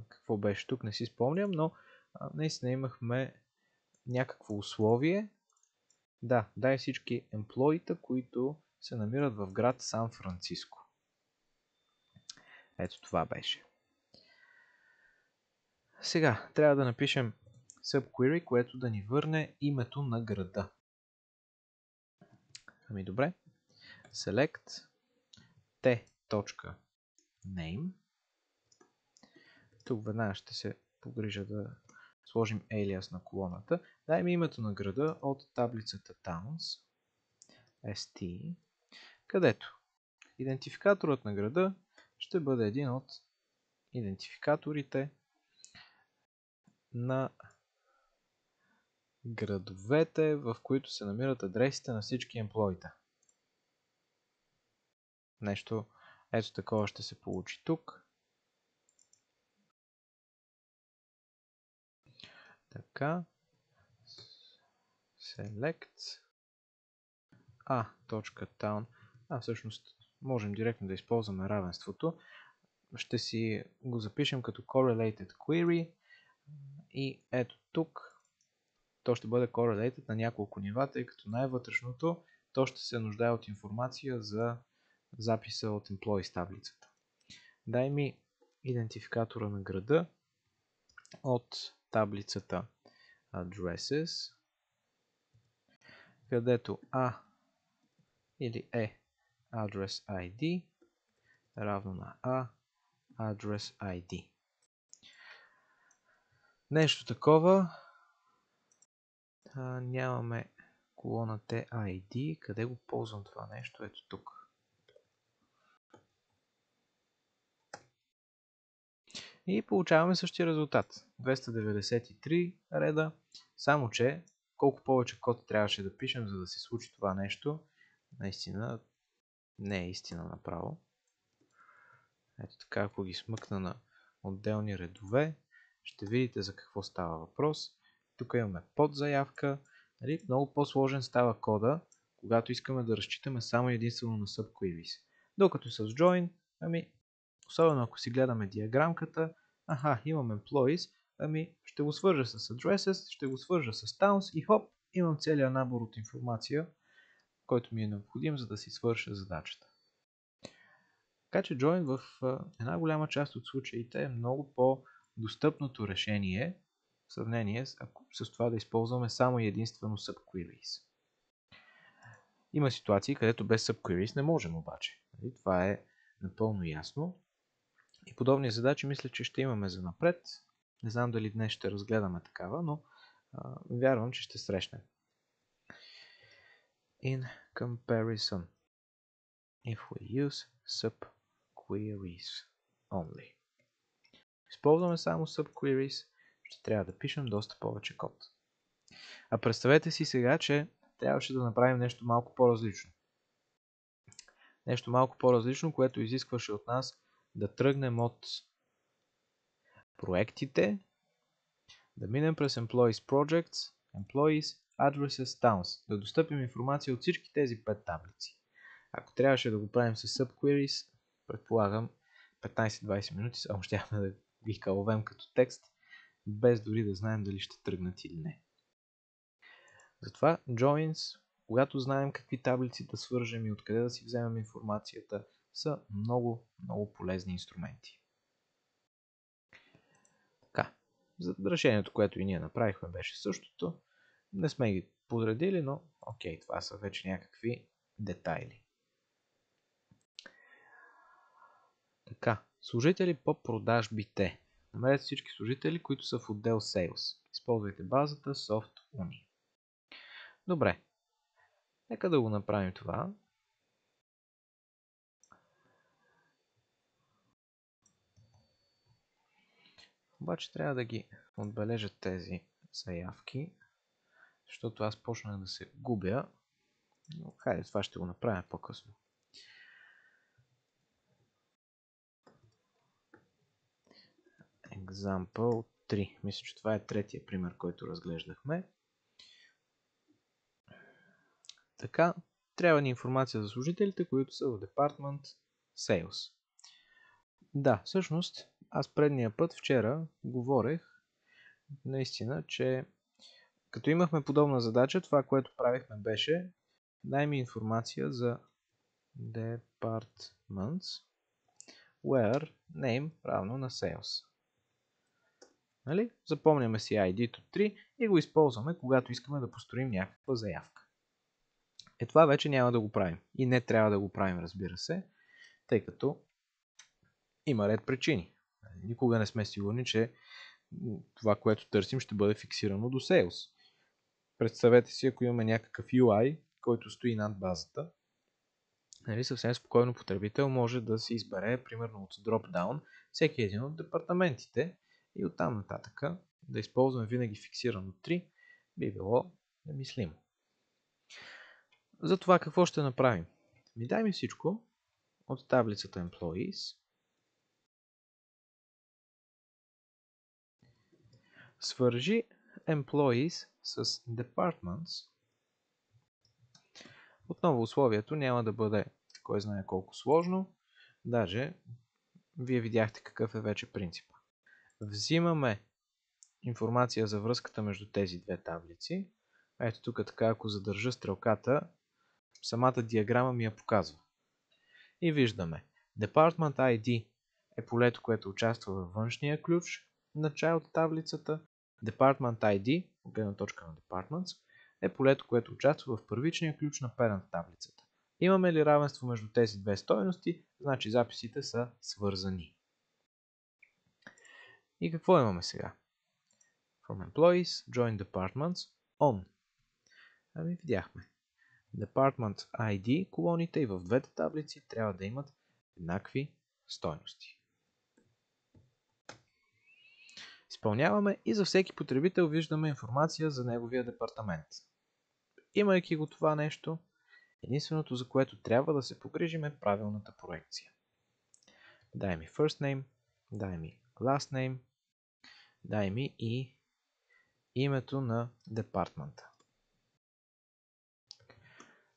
какво беше тук, не си спомням, но наистина имахме някакво условие. Да, дай всички емплоита, които се намират в град Сан Франциско. Ето това беше. Сега трябва да напишем subquery, което да ни върне името на града. Ами добре. Select t.name. Тук веднага ще се погрижа да сложим алиас на колоната. Дай ми името на града от таблицата towns st, където идентификаторът на града ще бъде един от идентификаторите на градовете, в които се намират адресите на всички емплоита. Нещо ето такова ще се получи тук. Така. Select a.town. Всъщност можем директно да използваме равенството. Ще си го запишем като correlated query и ето тук то ще бъде correlated на няколко нива, тъй като най-вътрешното то ще се нуждае от информация за записа от employees таблицата. Дай ми идентификатора на града от таблицата addresses, където A или E address ID равно на A address ID. Нещо такова. Нямаме колона TID. Къде го ползвам това нещо? Ето тук. И получаваме същия резултат. 293 реда. Само че колко повече код трябваше да пишем, за да се случи това нещо, наистина не е истина направо. Ето така, ако ги смъкна на отделни редове, ще видите за какво става въпрос. Тук имаме подзаявка. Много по-сложен става кода, когато искаме да разчитаме само единствено на subqueries. Докато с join, особено ако си гледаме диаграмката, имаме employees, Ами, ще го свържа с addresses, ще го свържа с towns и хоп, имам целият набор от информация, който ми е необходим, за да си свърша задачата. Така че join в една голяма част от случаите е много по-достъпното решение в сравнение с това да използваме само и единствено subqueries. Има ситуации, където без subqueries не можем обаче. Това е напълно ясно. И подобни задачи мисля, че ще имаме за напред. Не знам дали днес ще разгледаме такава, но вярвам, че ще срещнем. In comparison, if we use subqueries only. Използваме само subqueries, ще трябва да пишем доста повече код. А представете си сега, че трябваше да направим нещо малко по-различно. Нещо малко по-различно, което изискваше от нас да тръгнем от проектите, да минем през Employees Projects, Employees, Addresses, Towns, да достъпим информация от всички тези 5 таблици. Ако трябваше да го правим с subqueries, предполагам 15-20 минути само щяхме да ги каловем като текст, без дори да знаем дали ще тръгнат или не. Затова joins, когато знаем какви таблици да свържем и откъде да си вземем информацията, са много, много полезни инструменти. Така, решението, което и ние направихме, беше същото. Не сме ги подредили, но окей, това са вече някакви детайли. Така, служители по продажбите. Намерете всички служители, които са в отдел Sales. Използвайте базата SoftUni. Добре, нека да го направим това. Обаче трябва да ги отбележат тези заявки, защото аз почнах да се губя. Но хайде, това ще го направим по-късно. Example 3. Мисля, че това е третия пример, който разглеждахме. Така, трябва ни информация за служителите, които са в Department Sales. Да, всъщност, аз предния път, вчера, говорех наистина, че като имахме подобна задача, това, което правихме беше дай ми информация за Departments where name равно на Sales. Нали? Запомняме си ID-то 3 и го използваме, когато искаме да построим някаква заявка. Това вече няма да го правим. И не трябва да го правим, разбира се, тъй като има ред причини. Никога не сме сигурни, че това, което търсим, ще бъде фиксирано до Sales. Представете си, ако имаме някакъв UI, който стои над базата, нали, съвсем спокойно потребител може да си избере, примерно от dropdown, всеки един от департаментите и оттам нататък да използваме винаги фиксирано 3, би било немислимо. За това какво ще направим? Дай ми всичко от таблицата Employees. Свържи Employees с Departments. Отново условието няма да бъде кой знае колко сложно. Даже вие видяхте какъв е вече принципа. Взимаме информация за връзката между тези две таблици. Ето тук така, ако задържа стрелката, самата диаграма ми я показва. И виждаме, Department ID е полето, което участва във външния ключ на child таблицата. Department ID, от гледна точка на Departments, е полето, което участва в първичния ключ на parent таблицата. Имаме ли равенство между тези две стойности, значи записите са свързани. И какво имаме сега? From Employees, Join Departments, On. Ами видяхме. Department ID, колоните и в двете таблици трябва да имат еднакви стойности. Изпълняваме и за всеки потребител виждаме информация за неговия департамент. Имайки го това нещо, единственото, за което трябва да се погрижим, е правилната проекция. Дай ми first name, дай ми last name, дай ми и името на департмента.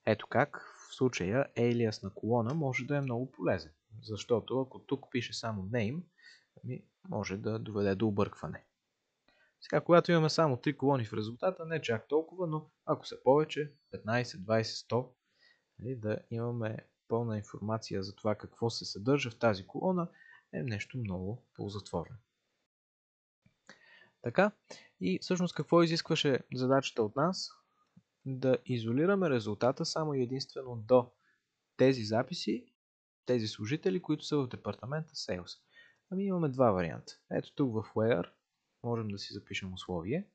Ето как в случая alias на колона може да е много полезен, защото ако тук пише само name, може да доведе до объркване. Сега, когато имаме само 3 колони в резултата, не чак толкова, но ако са повече, 15, 20, 100, да имаме пълна информация за това какво се съдържа в тази колона, е нещо много ползотворно. Така, и всъщност какво изискваше задачата от нас? Да изолираме резултата само и единствено до тези записи, тези служители, които са в департамента Sales. Ами имаме два варианта. Ето тук в where можем да си запишем условие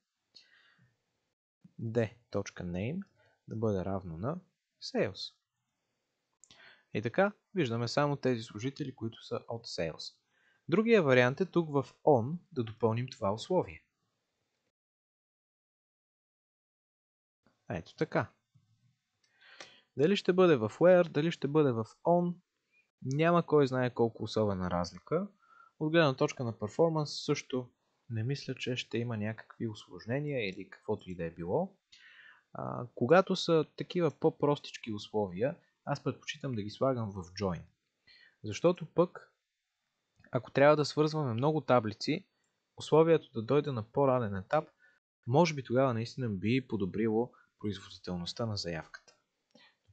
d.name да бъде равно на Sales. И така, виждаме само тези служители, които са от Sales. Другия вариант е тук в on да допълним това условие. Ето така. Дали ще бъде в where, дали ще бъде в on, няма кой знае колко особена разлика. От гледна точка на перформанс също не мисля, че ще има някакви усложнения или каквото и да е било. Когато са такива по-простички условия, аз предпочитам да ги слагам в join. Защото пък, ако трябва да свързваме много таблици, условието да дойде на по-ранен етап, може би тогава наистина би подобрило производителността на заявката.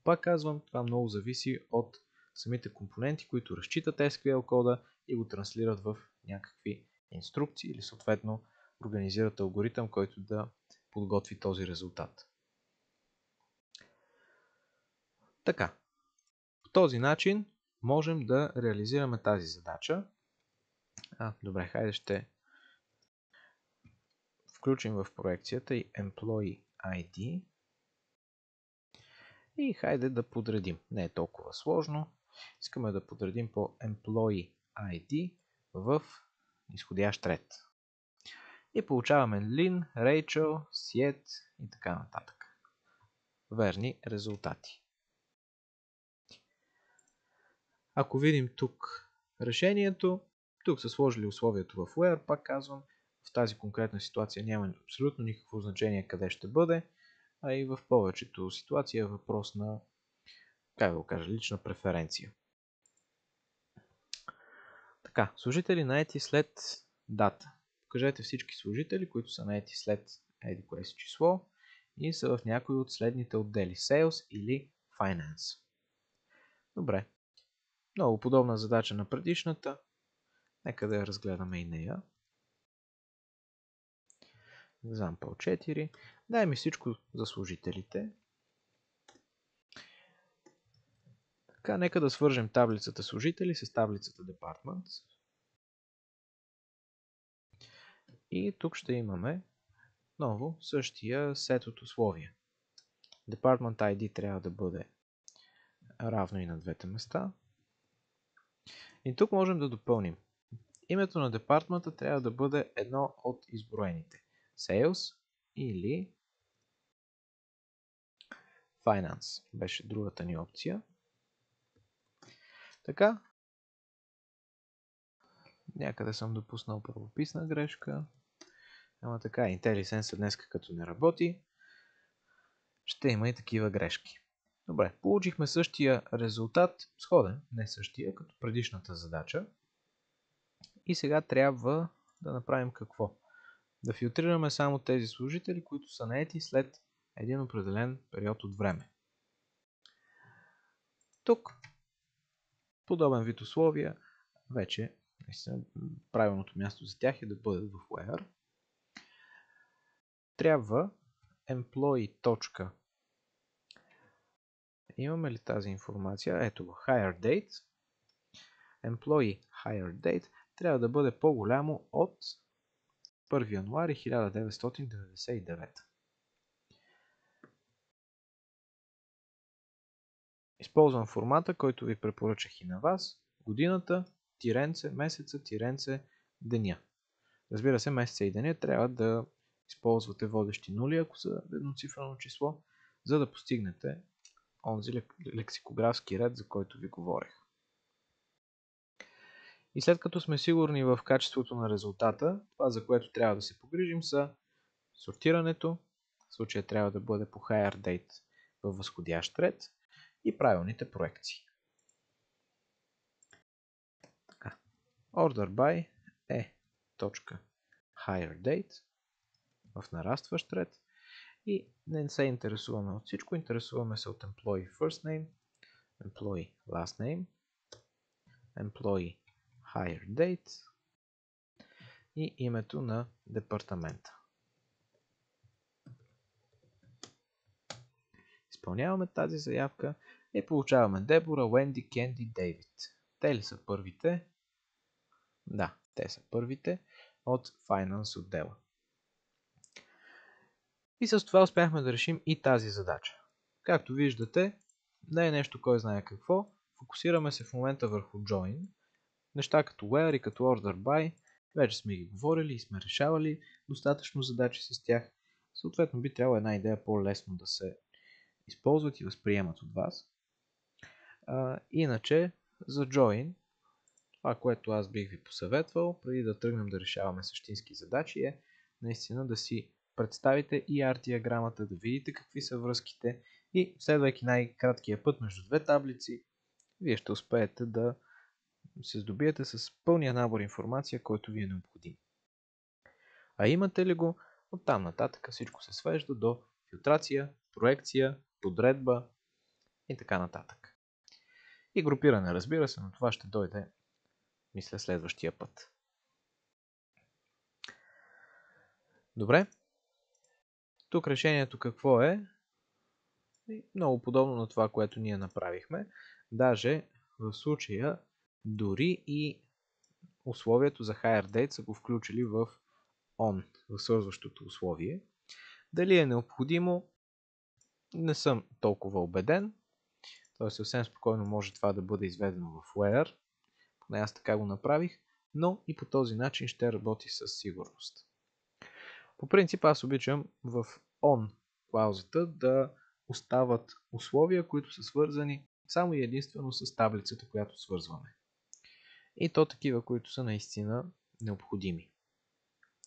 Пак казвам, това много зависи от самите компоненти, които разчитат SQL кода и го транслират в някакви инструкции или съответно организират алгоритъм, който да подготви този резултат. Така, по този начин можем да реализираме тази задача. Добре, хайде ще включим в проекцията и Employee ID. И хайде да подредим. Не е толкова сложно. Искаме да подредим по Employee ID в изходящ ред. И получаваме Lin, Rachel, Siet и така нататък. Верни резултати. Ако видим тук решението, тук са сложили условието в where, пак казвам, в тази конкретна ситуация няма абсолютно никакво значение къде ще бъде, а и в повечето ситуации е въпрос на, как да го кажа, лична преференция. Така, служители наети след дата. Покажете всички служители, които са наети след еди кое си число и са в някои от следните отдели Sales или Finance. Добре. Много подобна задача на предишната. Нека да я разгледаме и нея. Example 4. Дай ми всичко за служителите. Така, нека да свържем таблицата служители с таблицата Departments. И тук ще имаме отново същия сет от условия. Department ID трябва да бъде равно и на двете места. И тук можем да допълним. Името на департмента трябва да бъде едно от изброените. Sales или Finance беше другата ни опция. Така. Някъде съм допуснал правописна грешка. Ама така, IntelliSense днес като не работи, ще има и такива грешки. Добре, получихме същия резултат, сходен, не същия, като предишната задача. И сега трябва да направим какво? Да филтрираме само тези служители, които са наети след един определен период от време. Тук, подобен вид условия, вече правилното място за тях е да бъдат в where. Трябва employee. Имаме ли тази информация? Ето го, hire date. Employee hire date трябва да бъде по-голямо от 1 януари 1999. Използвам формата, който ви препоръчах и на вас. Годината, тиренце, месеца, тиренце, деня. Разбира се, месеца и деня трябва да използвате водещи нули, ако са едноцифрено число, за да постигнете онзи лексикографски ред, за който ви говорех. И след като сме сигурни в качеството на резултата, това, за което трябва да се погрижим, са сортирането, в случая трябва да бъде по hire date във възходящ ред, и правилните проекции. Така. Order by е .hire date в нарастващ ред. И не се интересуваме от всичко, интересуваме се от employee first name, employee last name, employee hire date и името на департамента. Изпълняваме тази заявка и получаваме Дебора, Уенди, Кенди, Дейвид. Те ли са първите? Да, те са първите от Finance отдела. И с това успяхме да решим и тази задача. Както виждате, не е нещо кой знае какво. Фокусираме се в момента върху Join. Неща като Where и като Order By вече сме ги говорили и сме решавали достатъчно задачи с тях. Съответно би трябвало една идея по-лесно да се използват и възприемат от вас. Иначе за Join, това, което аз бих ви посъветвал, преди да тръгнем да решаваме същински задачи, е наистина да си представите ER диаграмата, да видите какви са връзките и следвайки най-краткия път между две таблици, вие ще успеете да се здобиете с пълния набор информация, който ви е необходим. А имате ли го, оттам нататък всичко се свежда до филтрация, проекция, подредба и така нататък. И групиране, разбира се, но това ще дойде, мисля, следващия път. Добре. Тук решението какво е? Много подобно на това, което ние направихме. Даже в случая дори и условието за hire date са го включили в on, в свързващото условие. Дали е необходимо, не съм толкова убеден. Т.е. съвсем спокойно може това да бъде изведено в where. Поне аз така го направих, но и по този начин ще работи със сигурност. По принцип аз обичам в on клаузата да остават условия, които са свързани само и единствено с таблицата, която свързваме. И то такива, които са наистина необходими.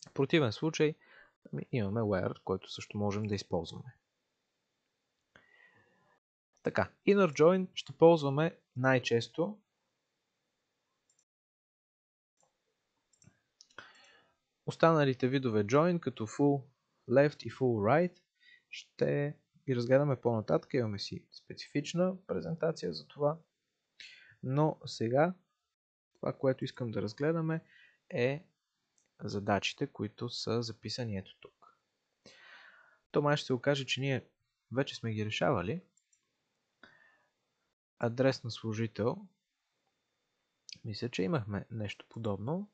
В противен случай имаме where, който също можем да използваме. Така, inner join ще ползваме най-често останалите видове join, като full left и full right, ще ги разгледаме по-нататък. Имаме си специфична презентация за това. Но сега това, което искам да разгледаме е задачите, които са записани ето тук. То май ще се окаже, че ние вече сме ги решавали. Адрес на служител. Мисля, че имахме нещо подобно.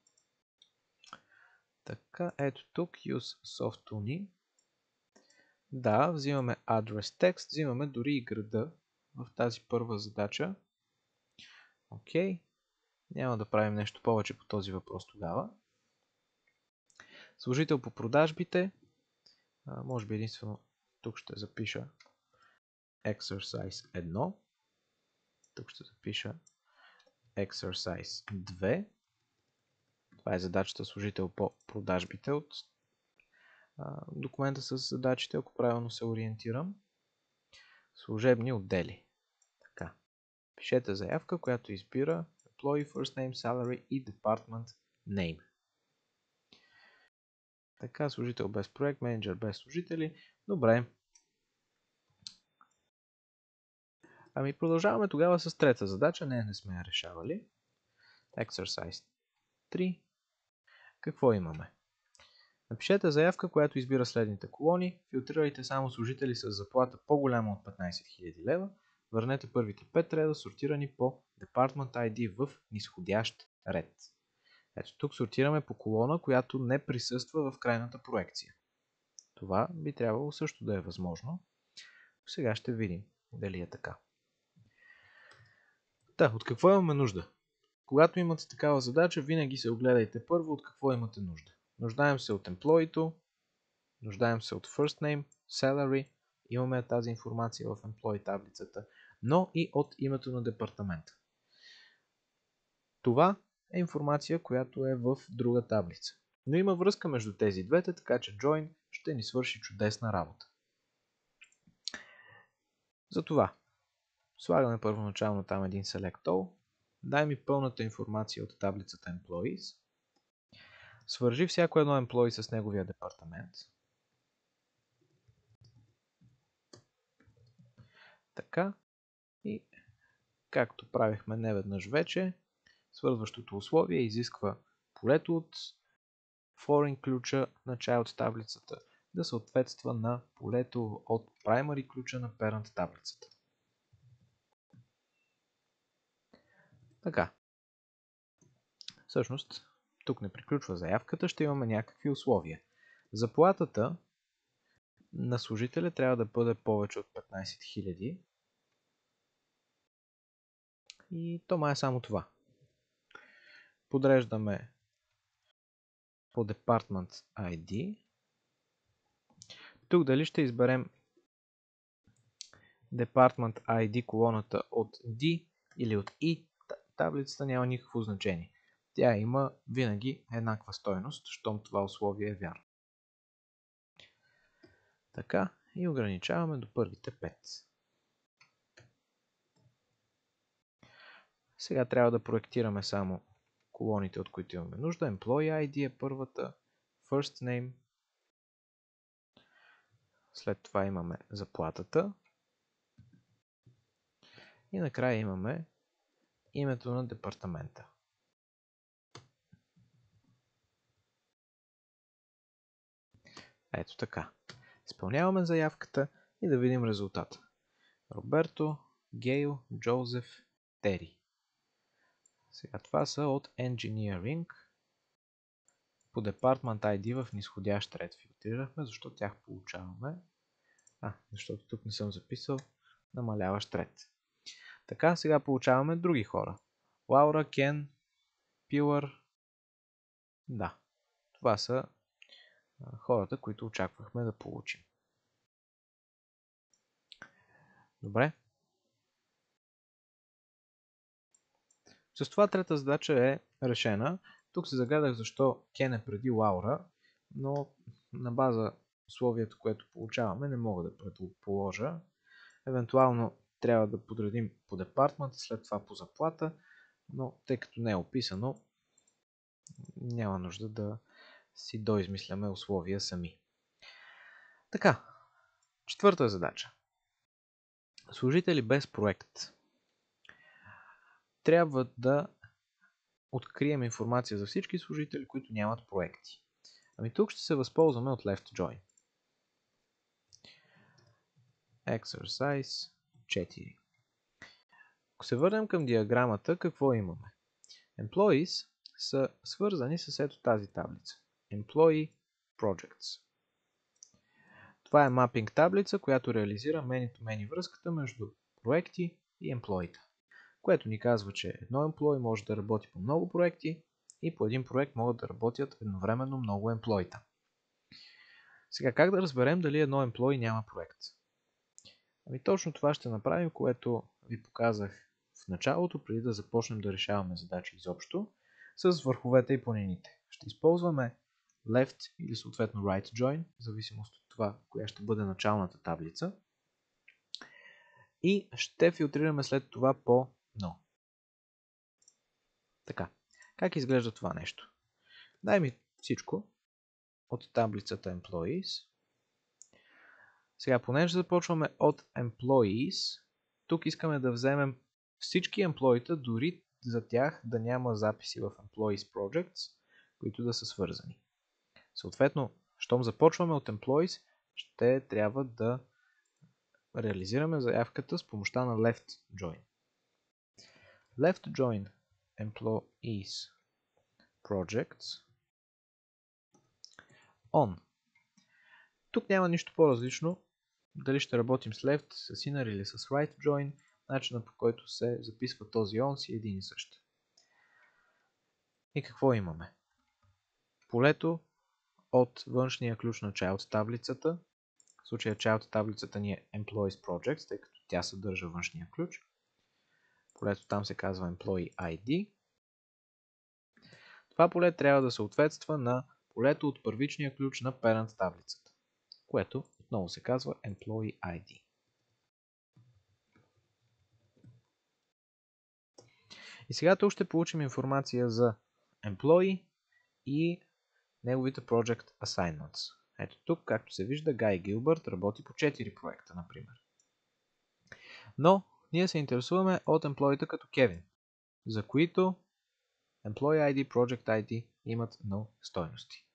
Така, ето тук use softuni. Да, взимаме address text, взимаме дори и града в тази първа задача. Окей. Няма да правим нещо повече по този въпрос тогава. Служител по продажбите. Може би единствено тук ще запиша exercise 1. Тук ще запиша exercise 2. Това е задачата служител по продажбите от документа с задачите, ако правилно се ориентирам. Служебни отдели. Така. Пишете заявка, която избира employee first name, salary и department name. Така, служител без проект, менеджер без служители. Добре. Ами продължаваме тогава с трета задача. Не сме я решавали. Exercise 3. Какво имаме? Напишете заявка, която избира следните колони. Филтрирайте само служители с заплата по-голяма от 15 000 лева. Върнете първите 5 реда, сортирани по Department ID в низходящ ред. Ето тук сортираме по колона, която не присъства в крайната проекция. Това би трябвало също да е възможно. Сега ще видим дали е така. От какво имаме нужда? Когато имате такава задача, винаги се огледайте първо от какво имате нужда. Нуждаем се от employee, нуждаем се от first name, salary, имаме тази информация в employee таблицата, но и от името на департамента. Това е информация, която е в друга таблица. Но има връзка между тези двете, така че join ще ни свърши чудесна работа. Затова слагаме първоначално там един select all, дай ми пълната информация от таблицата employees, свържи всяко едно employee с неговия департамент. Така. И както правихме неведнъж вече, свързващото условие изисква полето от foreign ключа на child таблицата да съответства на полето от primary ключа на parent таблицата. Така. Всъщност, тук не приключва заявката, ще имаме някакви условия. Заплатата на служителя трябва да бъде повече от 15 000 и то май е само това. Подреждаме по Department ID. Тук дали ще изберем Department ID колоната от D или от E, таблицата няма никакво значение. Тя има винаги еднаква стойност, щом това условие е вярно. Така, и ограничаваме до първите 5. Сега трябва да проектираме само колоните, от които имаме нужда. Employee ID е първата, First Name, след това имаме заплатата и накрая имаме името на департамента. Ето така. Изпълняваме заявката и да видим резултата. Роберто, Гейл, Джозеф, Тери. Сега това са от Engineering. По Department ID в низходящ ред филтрирахме, защото тях получаваме. Защото тук не съм записал намаляващ ред. Така, сега получаваме други хора. Лаура, Кен, Пилър. Да, това са хората, които очаквахме да получим. Добре. С това трета задача е решена. Тук се загадах защо Кен е преди Лаура, но на база условието, което получаваме, не мога да предположа. Евентуално трябва да подредим по департмент, след това по заплата, но тъй като не е описано, няма нужда да си доизмисляме условия сами. Така, четвърта задача. Служители без проект. Трябва да открием информация за всички служители, които нямат проекти. Ами тук ще се възползваме от Left Join. Exercise 4. Ако се върнем към диаграмата, какво имаме? Employees са свързани с ето тази таблица. Employee Projects. Това е мапинг таблица, която реализира many-to-many връзката между проекти и employee, което ни казва, че едно employee може да работи по много проекти и по един проект могат да работят едновременно много employee. Сега как да разберем дали едно employee няма проект? Ами точно това ще направим, което ви показах в началото, преди да започнем да решаваме задачи изобщо, с върховете и планините. Ще използваме left или съответно right join, в зависимост от това, коя ще бъде началната таблица. И ще филтрираме след това по no. Така, как изглежда това нещо? Дай ми всичко от таблицата Employees. Сега, понеже започваме от Employees, тук искаме да вземем всички емплоита, дори за тях да няма записи в Employees Projects, които да са свързани. Съответно, щом започваме от Employees, ще трябва да реализираме заявката с помощта на Left Join. Left Join Employees Projects On. Тук няма нищо по-различно. Дали ще работим с Left, с Inner или с Right Join, начинът по който се записва този on си е един и същ. И какво имаме? Полето от външния ключ на Child таблицата. В случая Child таблицата ни е Employees Projects, тъй като тя съдържа външния ключ. Полето там се казва Employee ID. Това поле трябва да съответства на полето от първичния ключ на Parent таблицата, което отново се казва Employee ID. И сега тук ще получим информация за Employee и неговите Project Assignments. Ето тук, както се вижда, Гай Гилбърт работи по 4 проекта, например. Но ние се интересуваме от емплоита като Кевин, за които Employee ID, Project ID имат null стойности.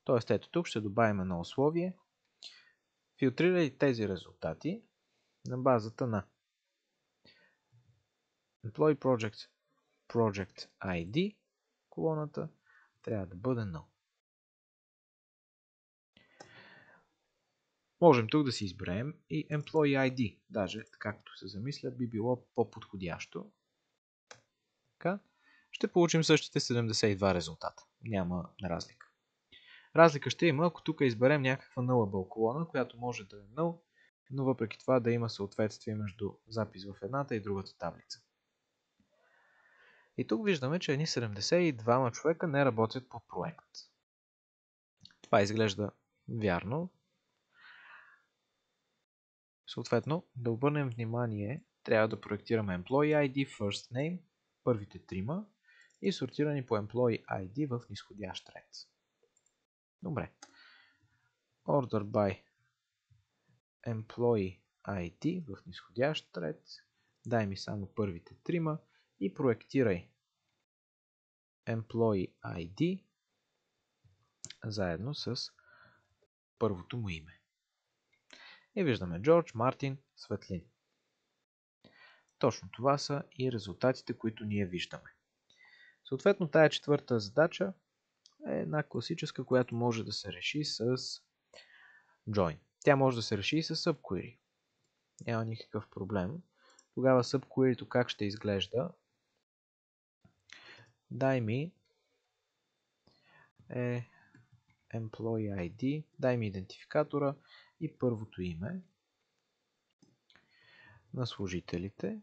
Тоест, ето тук ще добавим едно условие. Филтрирай тези резултати на базата на Employee Project ID, колоната трябва да бъде null. Можем тук да си изберем и Employee ID. Даже, както се замисля, би било по-подходящо. Така. Ще получим същите 72 резултата. Няма разлика. Разлика ще има, ако тук изберем някаква nullable колона, която може да е null, но въпреки това да има съответствие между запис в едната и другата таблица. И тук виждаме, че едни 72 човека не работят по проект. Това изглежда вярно. Съответно, да обърнем внимание, трябва да проектираме Employee ID, First Name, първите трима и сортирани по Employee ID в низходящ ред. Добре. Order by Employee ID в низходящ ред. Дай ми само първите трима и проектирай Employee ID заедно с първото му име. И виждаме Джордж, Мартин, Светлин. Точно това са и резултатите, които ние виждаме. Съответно, тая четвърта задача е една класическа, която може да се реши с join. Тя може да се реши и с subquery. Няма никакъв проблем. Тогава subquery-то как ще изглежда? Дай ми Employee ID, дай ми идентификатора и първото име на служителите.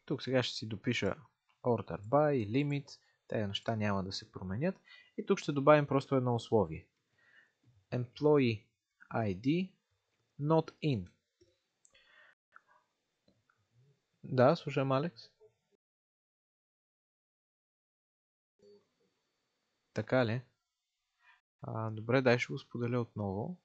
Тук сега ще си допиша Order by, Limit, тези неща няма да се променят. И тук ще добавим просто едно условие. Employee ID not in. Да, слушам, Алекс. Така ли? Добре, дай ще го споделя отново.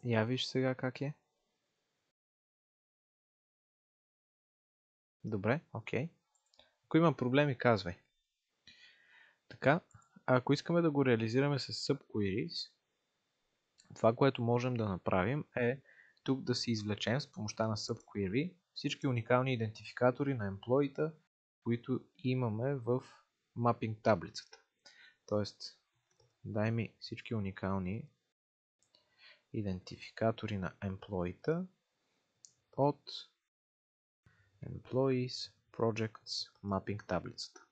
Я виж сега как е. Добре, окей. Ако има проблеми, казвай. Така, ако искаме да го реализираме с subqueries, това, което можем да направим е тук да си извлечем с помощта на subquery всички уникални идентификатори на емплоита, които имаме в мапинг таблицата. Тоест, дай ми всички уникални идентификатори на емплоита от Employees Projects Mapping таблицата.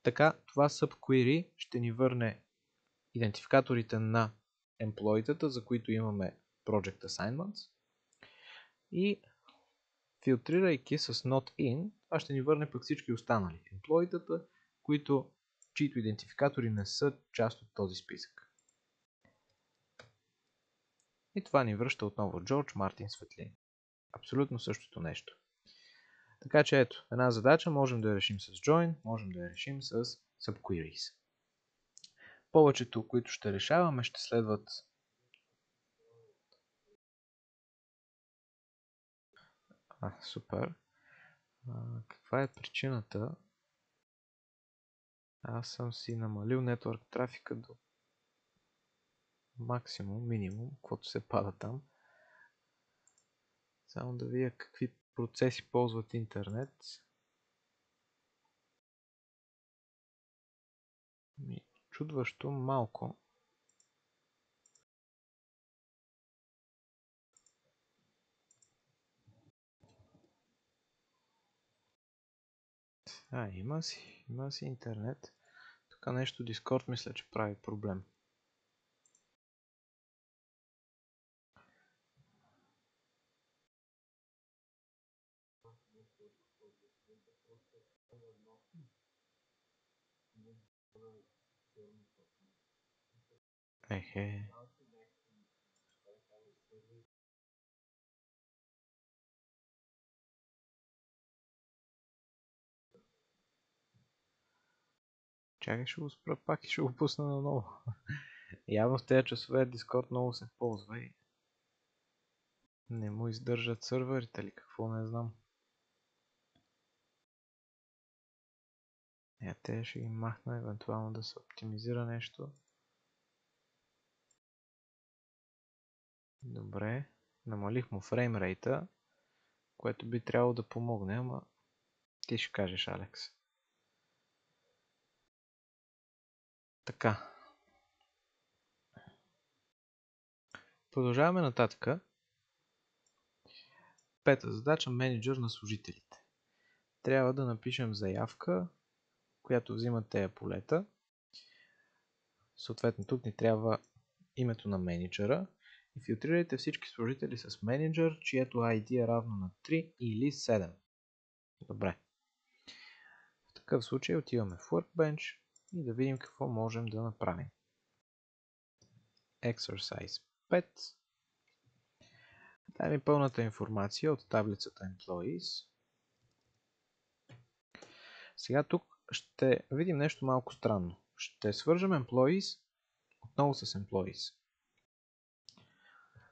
Така, това subquery ще ни върне идентификаторите на емплоитата, за които имаме Project Assignments и филтрирайки с Not In, това ще ни върне пък всички останали емплоитата, чието идентификатори не са част от този списък. И това ни връща отново Джордж, Мартин, Светлин. Абсолютно същото нещо. Така че ето, една задача можем да я решим с join, можем да я решим с subqueries. Повечето, които ще решаваме, ще следват супер. Каква е причината? Аз съм си намалил нетворк трафика до максимум, минимум, каквото се пада там. Само да видя какви процеси ползват интернет. Чудващо малко. Има си интернет. Тук нещо Discord мисля, че прави проблем. Ехе. Как ще го спра пак и ще го пусна наново? Явно в тези часове Discord много се ползва и не му издържат сървърите или какво, не знам. Те ще ги махна, евентуално да се оптимизира нещо. Добре, намалих му фреймрейта, което би трябвало да помогне, ама ти ще кажеш, Алекс. Така. Продължаваме нататък. Пета задача, менеджер на служителите. Трябва да напишем заявка, която взима тези полета. Съответно, тук ни трябва името на менеджера и филтрирайте всички служители с менеджер, чието ID е равно на 3 или 7. Добре. В такъв случай отиваме в Workbench и да видим какво можем да направим. Exercise 5. Дай ми пълната информация от таблицата Employees. Сега тук ще видим нещо малко странно. Ще свържем Employees отново с Employees.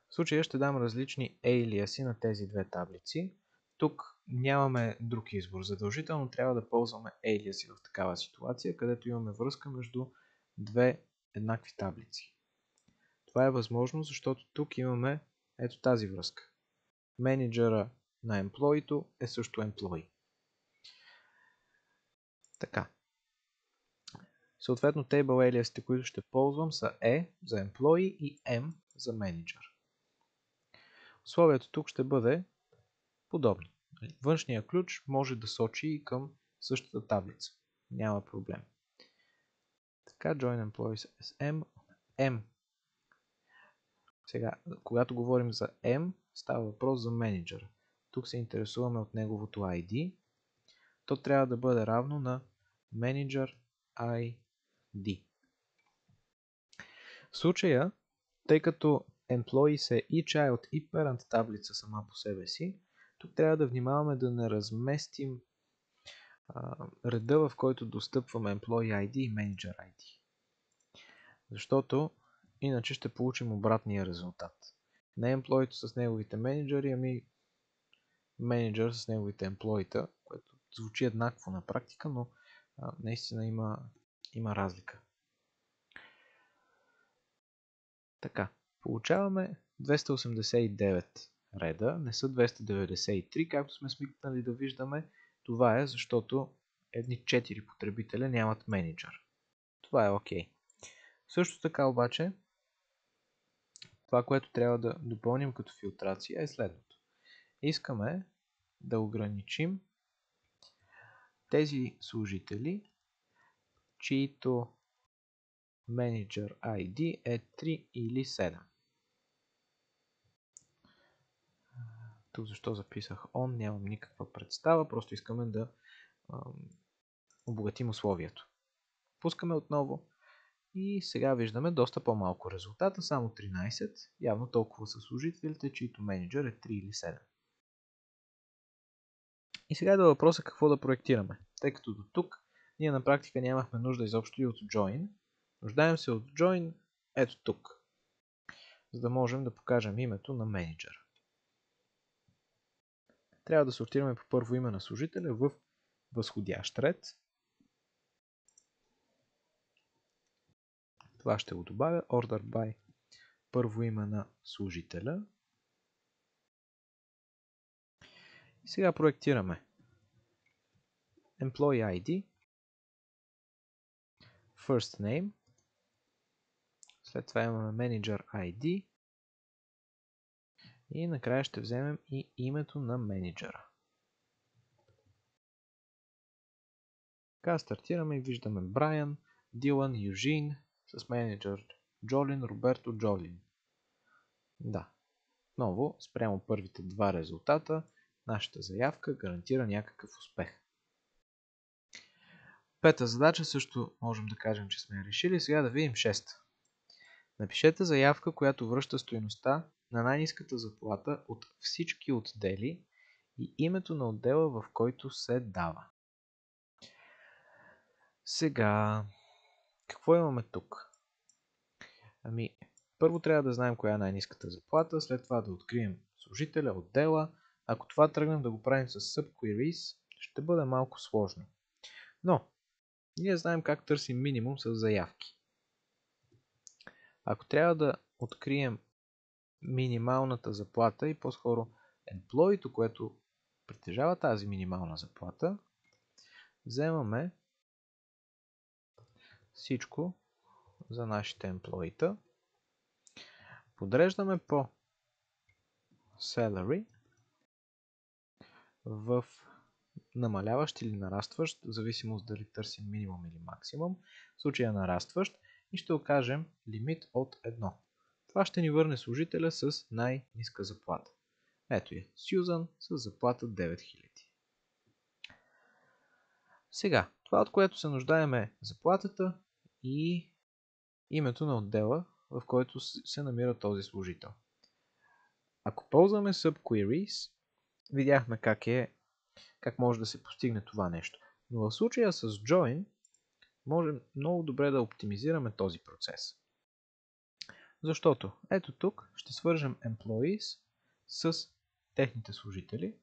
В случая ще дам различни алиаси на тези две таблици. Тук нямаме друг избор. Задължително трябва да ползваме алиаси в такава ситуация, където имаме връзка между две еднакви таблици. Това е възможно, защото тук имаме ето тази връзка. Менеджера на employee е също employee. Така. Съответно, table aliasите, които ще ползвам са E за employee и M за manager. Условието тук ще бъде подобно. Външният ключ може да сочи и към същата таблица. Няма проблем. Така, join employees as M. M. Сега, когато говорим за M, става въпрос за менеджера. Тук се интересуваме от неговото ID. То трябва да бъде равно на manager ID. В случая, тъй като employees е и child и parent таблица сама по себе си, тук трябва да внимаваме да не разместим реда, в който достъпваме employee ID и manager ID. Защото иначе ще получим обратния резултат. Не employee с неговите менеджери, ами менеджер с неговите employee, което звучи еднакво на практика, но наистина има разлика. Така, получаваме 289 реда, не са 293, както сме свикнали да виждаме. Това е защото едни 4 потребителя нямат менеджер. Това е окей. Също така обаче, това, което трябва да допълним като филтрация е следното. Искаме да ограничим тези служители, чието менеджер ID е 3 или 7. Тук защо записах on, нямам никаква представа, просто искаме да обогатим условието. Пускаме отново и сега виждаме доста по-малко резултата, само 13, явно толкова са служителите, чието менеджер е 3 или 7. И сега е да въпроса какво да проектираме, тъй като до тук ние на практика нямахме нужда изобщо и от join. Нуждаем се от join ето тук, за да можем да покажем името на менеджера. Трябва да сортираме по първо име на служителя в възходящ ред. Това ще го добавя. Order by първо име на служителя. И сега проектираме Employee ID, First Name, след това имаме Manager ID и накрая ще вземем и името на менеджера. Така стартираме и виждаме Brian, Dylan, Eugene с менеджер Джолин, Роберто, Джолин. Да, отново спрямо първите два резултата нашата заявка гарантира някакъв успех. Пета задача също можем да кажем, че сме решили. Сега да видим шеста. Напишете заявка, която връща стойността на най-ниската заплата от всички отдели и името на отдела, в който се дава. Сега Какво имаме тук? Първо трябва да знаем коя е най-ниската заплата, след това да открием служителя, отдела. Ако това тръгнем да го правим с subqueries, ще бъде малко сложно. Но, ние знаем как търсим минимум с заявки. Ако трябва да открием минималната заплата и по-скоро employee, което притежава тази минимална заплата, вземаме всичко за нашите employee-та, подреждаме по salary в намаляващ или нарастващ, в зависимост дали търсим минимум или максимум, в случая нарастващ, и ще окажем лимит от 1. Това ще ни върне служителя с най-ниска заплата. Ето е Сюзан с заплата 9000. Сега, това от което се нуждаем е заплатата и името на отдела, в който се намира този служител. Ако ползваме subqueries, видяхме как може да се постигне това нещо. Но в случая с join, можем много добре да оптимизираме този процес. Защото ето тук ще свържем employees с техните служители.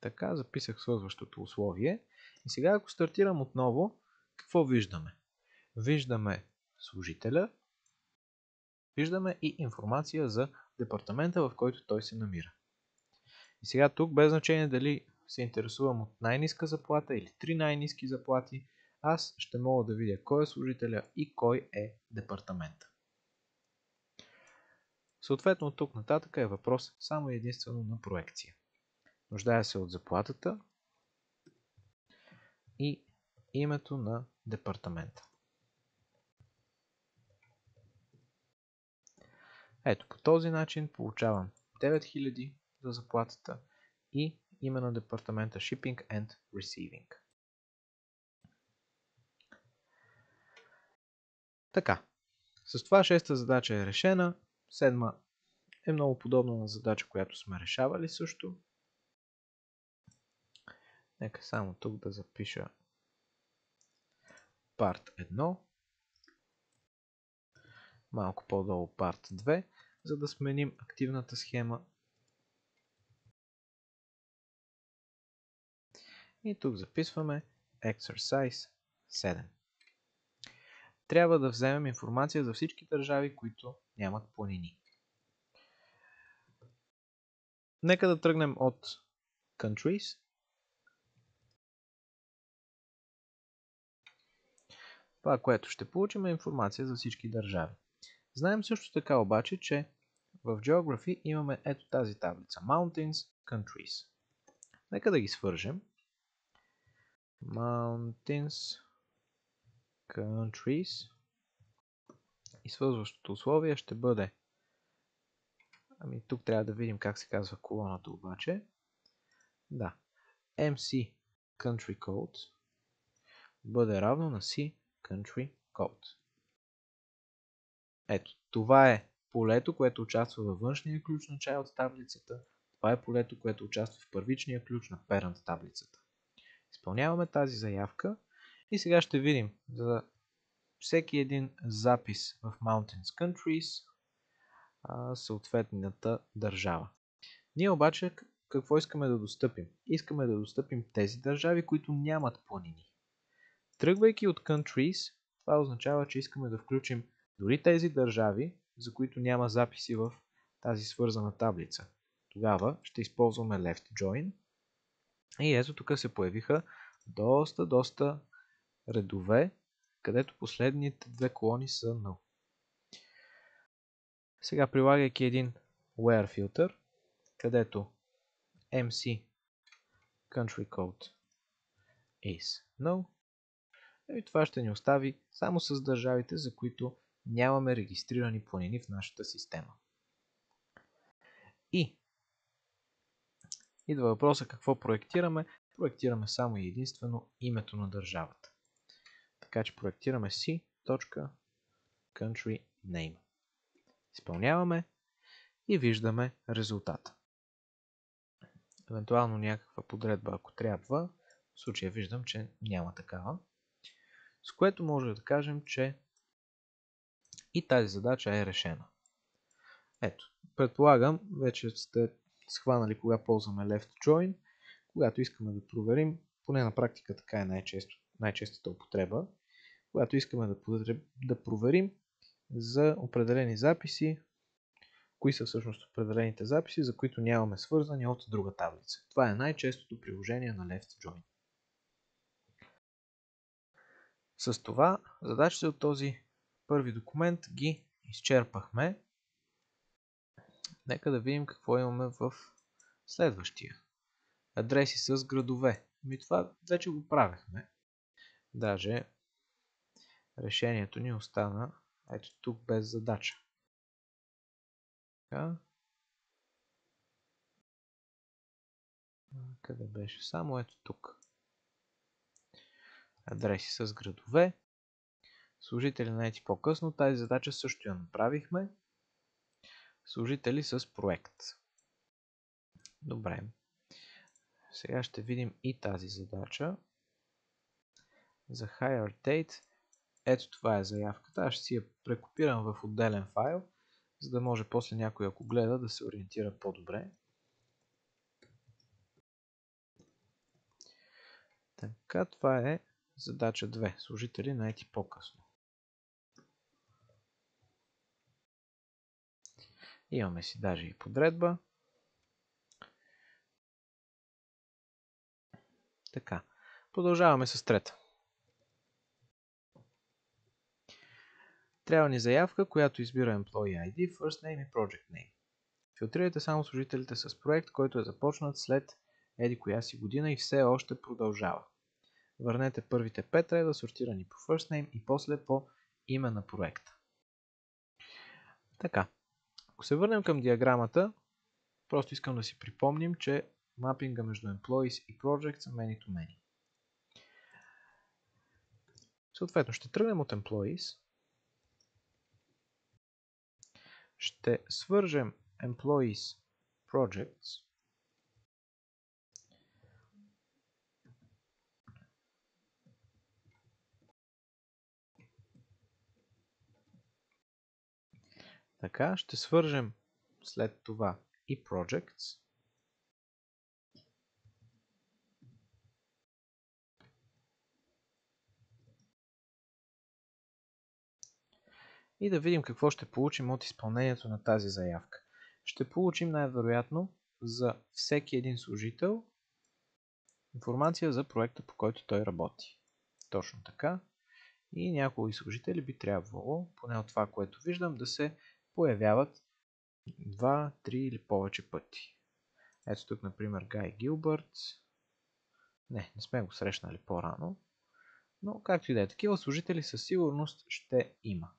Така, записах свързващото условие. И сега ако стартирам отново, какво виждаме? Виждаме служителя, виждаме и информация за департамента, в който той се намира. И сега тук, без значение дали се интересувам от най-ниска заплата или 3 най-ниски заплати, аз ще мога да видя кой е служителя и кой е департамента. Съответно, от тук нататък е въпрос само единствено на проекция. Нуждае се от заплатата и името на департамента. Ето, по този начин получавам 9000 за заплатата и име на департамента Shipping and Receiving. Така, с това 6-та задача е решена, 7-ма е много подобна на задача, която сме решавали също. Нека само тук да запиша Part 1, малко по-долу Part 2, за да сменим активната схема. И тук записваме Exercise 7. Трябва да вземем информация за всички държави, които нямат планини. Нека да тръгнем от Countries. Това, което ще получим, е информация за всички държави. Знаем също така обаче, че в Geography имаме ето тази таблица Mountains, Countries. Нека да ги свържем. Mountains, Countries. И свързващото условие ще бъде... тук трябва да видим как се казва колоната обаче. Да. MC Country Code бъде равно на C Country Code. Ето, това е полето, което участва във външния ключ на child таблицата. Това е полето, което участва в първичния ключ на parent таблицата. Изпълняваме тази заявка и сега ще видим за всеки един запис в Mountains Countries съответната държава. Ние обаче какво искаме да достъпим? Искаме да достъпим тези държави, които нямат планини. Тръгвайки от Countries, това означава, че искаме да включим дори тези държави, за които няма записи в тази свързана таблица. Тогава ще използваме left join. И ето тук се появиха доста редове, където последните две колони са null. Сега прилагайки един where filter, където MC country code is null, и това ще ни остави само с държавите, за които нямаме регистрирани планини в нашата система. И идва въпроса какво проектираме. Проектираме само и единствено името на държавата. Така че проектираме c.country name. Изпълняваме и виждаме резултата. евентуално някаква подредба, ако трябва. В случая виждам, че няма такава. С което може да кажем, че и тази задача е решена. Ето, предполагам, вече сте схванали кога ползваме left join, когато искаме да проверим, поне на практика така е най-честата употреба, когато искаме да проверим за определени записи, кои са всъщност определените записи, за които нямаме свързани от друга таблица. Това е най-честото приложение на left join. С това задачите от този първи документ ги изчерпахме. Нека да видим какво имаме в следващия. Адреси с градове. Това вече го правехме. Даже решението ни остана ето тук без задача. Така. Къде беше? Само ето тук. Адреси с градове. Служители наети по-късно. Тази задача също я направихме. Служители с проект. Добре. Сега ще видим и тази задача. За hire date. Ето това е заявката. Аз ще си я прекопирам в отделен файл, за да може после някой, ако гледа, да се ориентира по-добре. Така, това е задача 2. Служители наети по-късно. Имаме си даже и подредба. Така, продължаваме с трета. Трябва ни заявка, която избира Employee ID, First Name и Project Name. Филтрирайте само служителите с проект, който е започнат след еди коя си година и все още продължава. Върнете първите 5 реда, сортирани по First Name и после по име на проекта. Така, ако се върнем към диаграмата, просто искам да си припомним, че мапинга между Employees и Project са many-to-many. Съответно, ще тръгнем от Employees. Ще свържем Employees Projects така, ще свържем след това и Projects. И да видим какво ще получим от изпълнението на тази заявка. Ще получим най-вероятно за всеки един служител информация за проекта, по който той работи. Точно така. И някои служители би трябвало, поне от това, което виждам, да се появяват 2, 3 или повече пъти. Ето тук, например, Гай Гилбърт. Не сме го срещнали по-рано. Но както и да е, такива служители със сигурност ще има.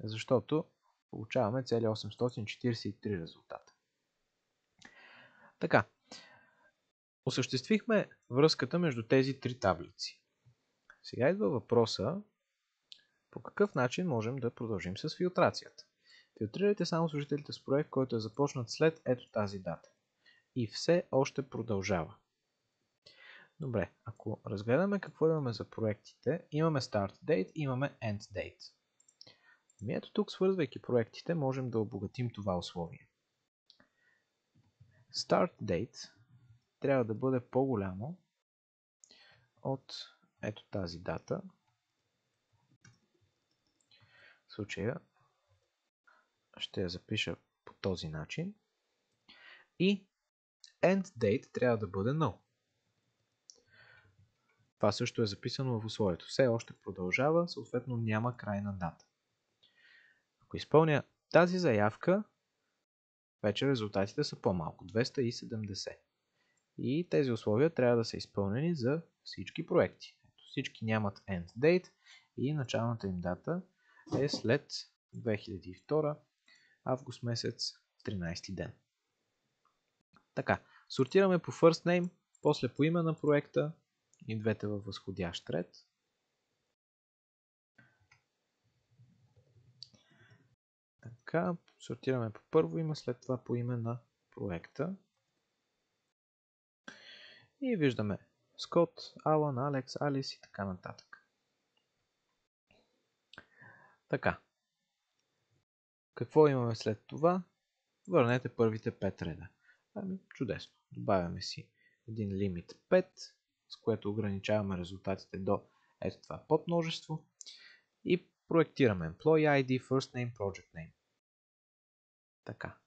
Защото получаваме цели 843 резултата. Така. Осъществихме връзката между тези три таблици. Сега идва въпроса по какъв начин можем да продължим с филтрацията. Филтрирайте само служителите с проект, който е започнат след ето тази дата. И все още продължава. Добре, ако разгледаме какво имаме за проектите, имаме Start Date, имаме End Date. Ето тук, свързвайки проектите, можем да обогатим това условие. Start Date трябва да бъде по-голямо от ето тази дата. В случая ще я запиша по този начин. И End Date трябва да бъде null. Това също е записано в условието. Все още продължава, съответно няма крайна дата. Ако изпълня тази заявка, вече резултатите са по-малко. 270. И тези условия трябва да са изпълнени за всички проекти. Всички нямат End Date и началната им дата е след 2002 август месец 13 ден. Така, сортираме по First Name, после по име на проекта и двете във възходящ ред. Така, сортираме по първо име, след това по име на проекта. И виждаме Скот, Алан, Алекс, Алис и така нататък. Така. Какво имаме след това? Върнете първите 5 реда. Чудесно. Добавяме си един лимит 5, с което ограничаваме резултатите до ето това подмножество. И проектираме Employee ID, First Name, Project Name. Така.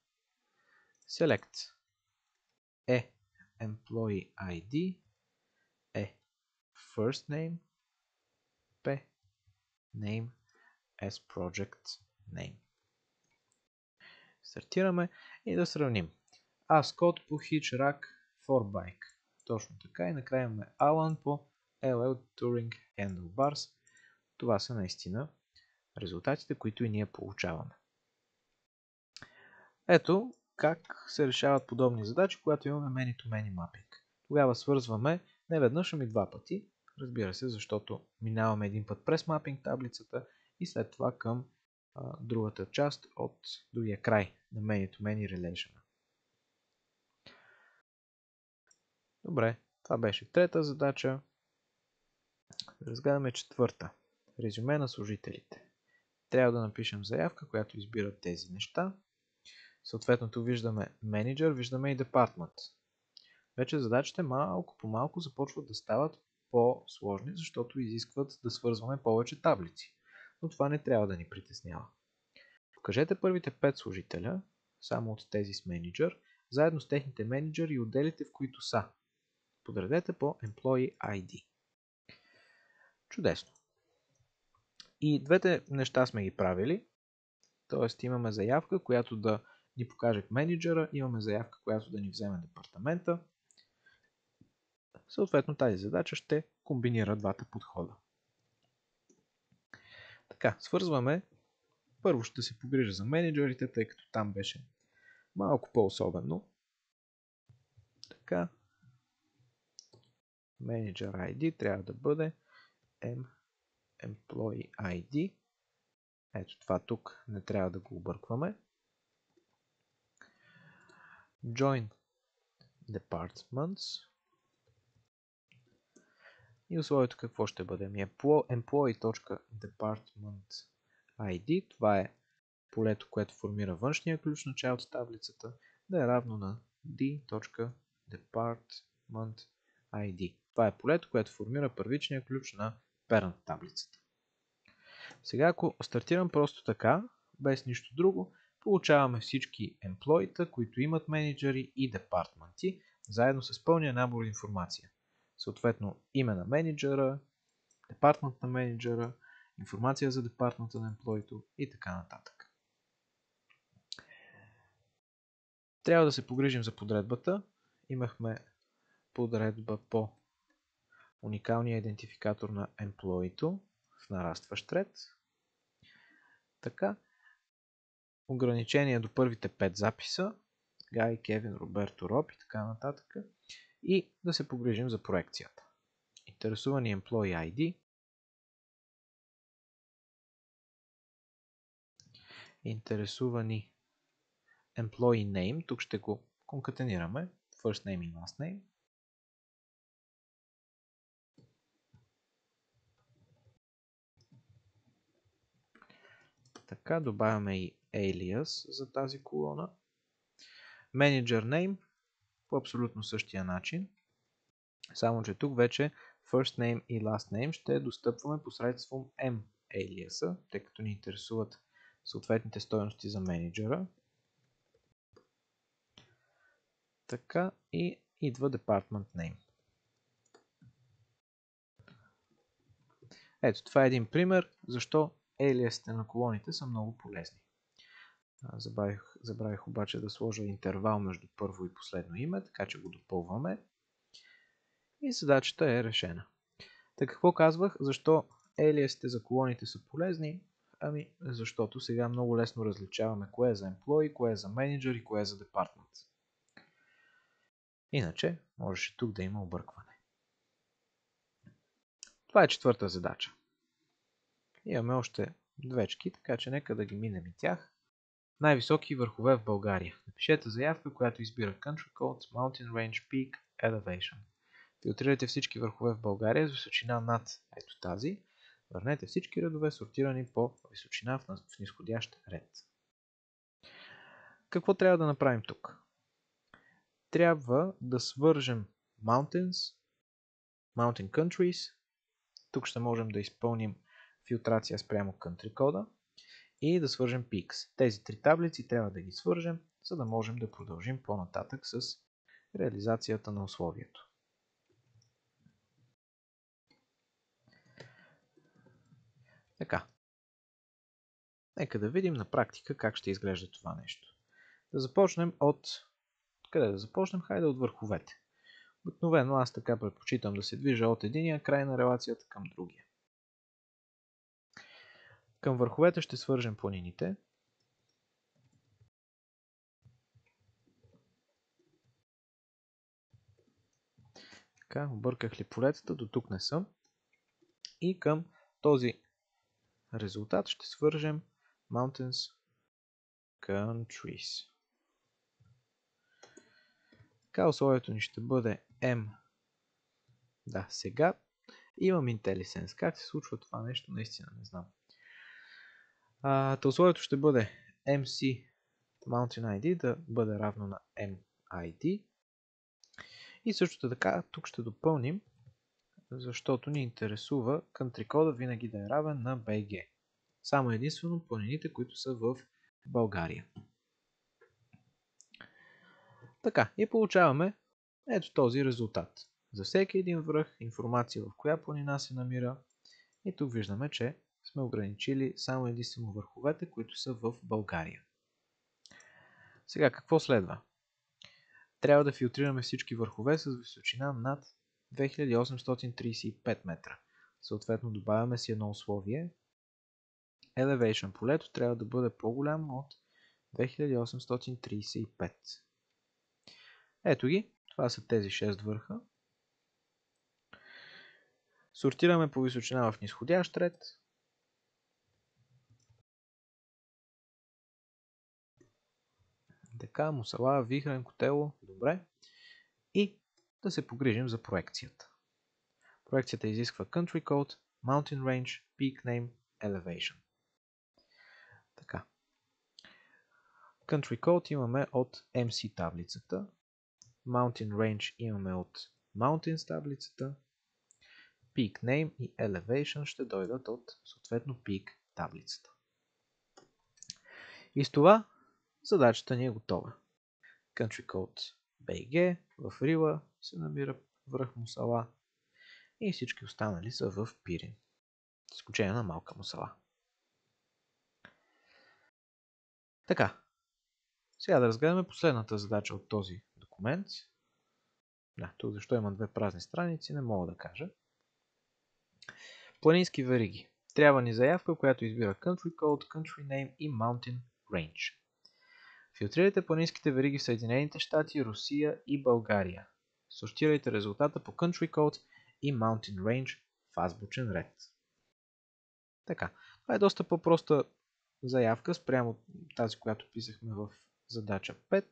Select е Employee ID, е First Name, P Name as Project Name. Стартираме и да сравним. Скот по Hitch Rack for Bike. Точно така и накрая имаме Alan по LL Touring Handlebars. Това са наистина резултатите, които и ние получаваме. Ето как се решават подобни задачи, когато имаме many-to-many mapping. Тогава свързваме не веднъж, ами 2 пъти. Разбира се, защото минаваме един път през мапинг таблицата и след това към другата част от другия край на many-to-many relation. Добре, това беше трета задача. Разгледаме четвърта. Резюме на служителите. Трябва да напишем заявка, която избира тези неща. Съответно, тук виждаме менеджер, виждаме и департмент. Вече задачите малко по малко започват да стават по-сложни, защото изискват да свързваме повече таблици. Но това не трябва да ни притеснява. Покажете първите 5 служителя, само от тези с менеджер, заедно с техните менеджери и отделите, в които са. Подредете по Employee ID. Чудесно. И двете неща сме ги правили. Т.е. имаме заявка, която да ни покаже менеджера, имаме заявка, която да ни вземе департамента. Съответно тази задача ще комбинира двата подхода. Така, свързваме. Първо ще се погрижа за менеджерите, тъй като там беше малко по-особено. Така. Manager ID трябва да бъде Employee ID. Ето това тук не трябва да го объркваме. Join Departments. И условието какво ще бъде? Employee.department ID. Това е полето, което формира външния ключ на child таблицата, да е равно на d.department ID. Това е полето, което формира първичния ключ на parent таблицата. Сега ако стартирам просто така, без нищо друго, получаваме всички емплоита, които имат менеджери и департменти, заедно с пълния набор информация. Съответно име на менеджера, департмент на менеджера, информация за департмента на емплоито и така нататък. Трябва да се погрижим за подредбата. Имахме подредба по уникалния идентификатор на емплоито в нарастващ ред. Така, ограничение до първите 5 записа, Гай, Кевин, Роберто, Роб и така нататък. И да се погрижим за проекцията. Интересувани Employee ID, интересувани Employee Name, тук ще го конкатенираме, First Name и Last Name. Така, добавяме и alias за тази колона. Manager Name по абсолютно същия начин. Само че тук вече First Name и Last Name ще достъпваме посредством M alias, тъй като ни интересуват съответните стойности за менеджера. Така и идва Department Name. Ето, това е един пример, защо алиасите на колоните са много полезни. Забравих обаче да сложа интервал между първо и последно име, така че го допълваме. И задачата е решена. Така какво казвах? Защо алиасите за колоните са полезни? Защото сега много лесно различаваме кое е за employee, кое е за менеджер и кое е за департмент. Иначе, можеше тук да има объркване. Това е четвърта задача. Имаме още двечки, така че нека да ги минем и тях. Най-високи върхове в България. Напишете заявка, която избира Country Code, Mountain Range, Peak, Elevation. Филтрирайте всички върхове в България с височина над ето тази. Върнете всички редове, сортирани по височина в низходящ ред. Какво трябва да направим тук? Трябва да свържем Mountain Countries. Тук ще можем да изпълним филтрация спрямо Country кода и да свържем Peaks. Тези три таблици трябва да ги свържем, за да можем да продължим по-нататък с реализацията на условието. Така. Нека да видим на практика как ще изглежда това нещо. Да започнем от... Къде да започнем? Хайде от върховете. Обикновено аз така предпочитам да се движа от единия край на релацията към другия. Към върховете ще свържем планините. Така, обърках ли полетата? До тук не съм. И към този резултат ще свържем Mountains Countries. Така, условието ни ще бъде M. Да, сега имам IntelliSense. Как се случва това нещо? Наистина не знам. Условието ще бъде MC Mountain ID да бъде равно на MID. И също така, тук ще допълним, защото ни интересува country кода винаги да е равен на BG. Само единствено планините, които са в България. Така, и получаваме ето този резултат. За всеки един връх, информация в коя планина се намира. И тук виждаме, че сме ограничили само единствено върховете, които са в България. Сега, какво следва? Трябва да филтрираме всички върхове с височина над 2835 метра. Съответно, добавяме си едно условие. Elevation полето трябва да бъде по-голямо от 2835. Ето ги, това са тези 6 върха. Сортираме по височина в низходящ ред. Така, Мусала, Вихрен, Котело, добре. И да се погрижим за проекцията. Проекцията изисква Country Code, Mountain Range, Peak Name, Elevation. Така. Country Code имаме от MC таблицата. Mountain Range имаме от Mountains таблицата. Peak Name и Elevation ще дойдат от съответно Peak таблицата. И с това задачата ни е готова. Country Code BG, в Рила се намира връх Мусала и всички останали са в Пирин, с изключение на Малка Мусала. Така, сега да разгледаме последната задача от този документ. Да, тук защо има две празни страници, не мога да кажа. Планински вериги. Трябва ни заявка, която избира Country Code, Country Name и Mountain Range. Филтрирайте планинските вериги в Съединените щати, Русия и България. Сортирайте резултата по Country Code и Mountain Range в азбучен ред. Така, това е доста по-проста заявка спрямо тази, която писахме в задача 5.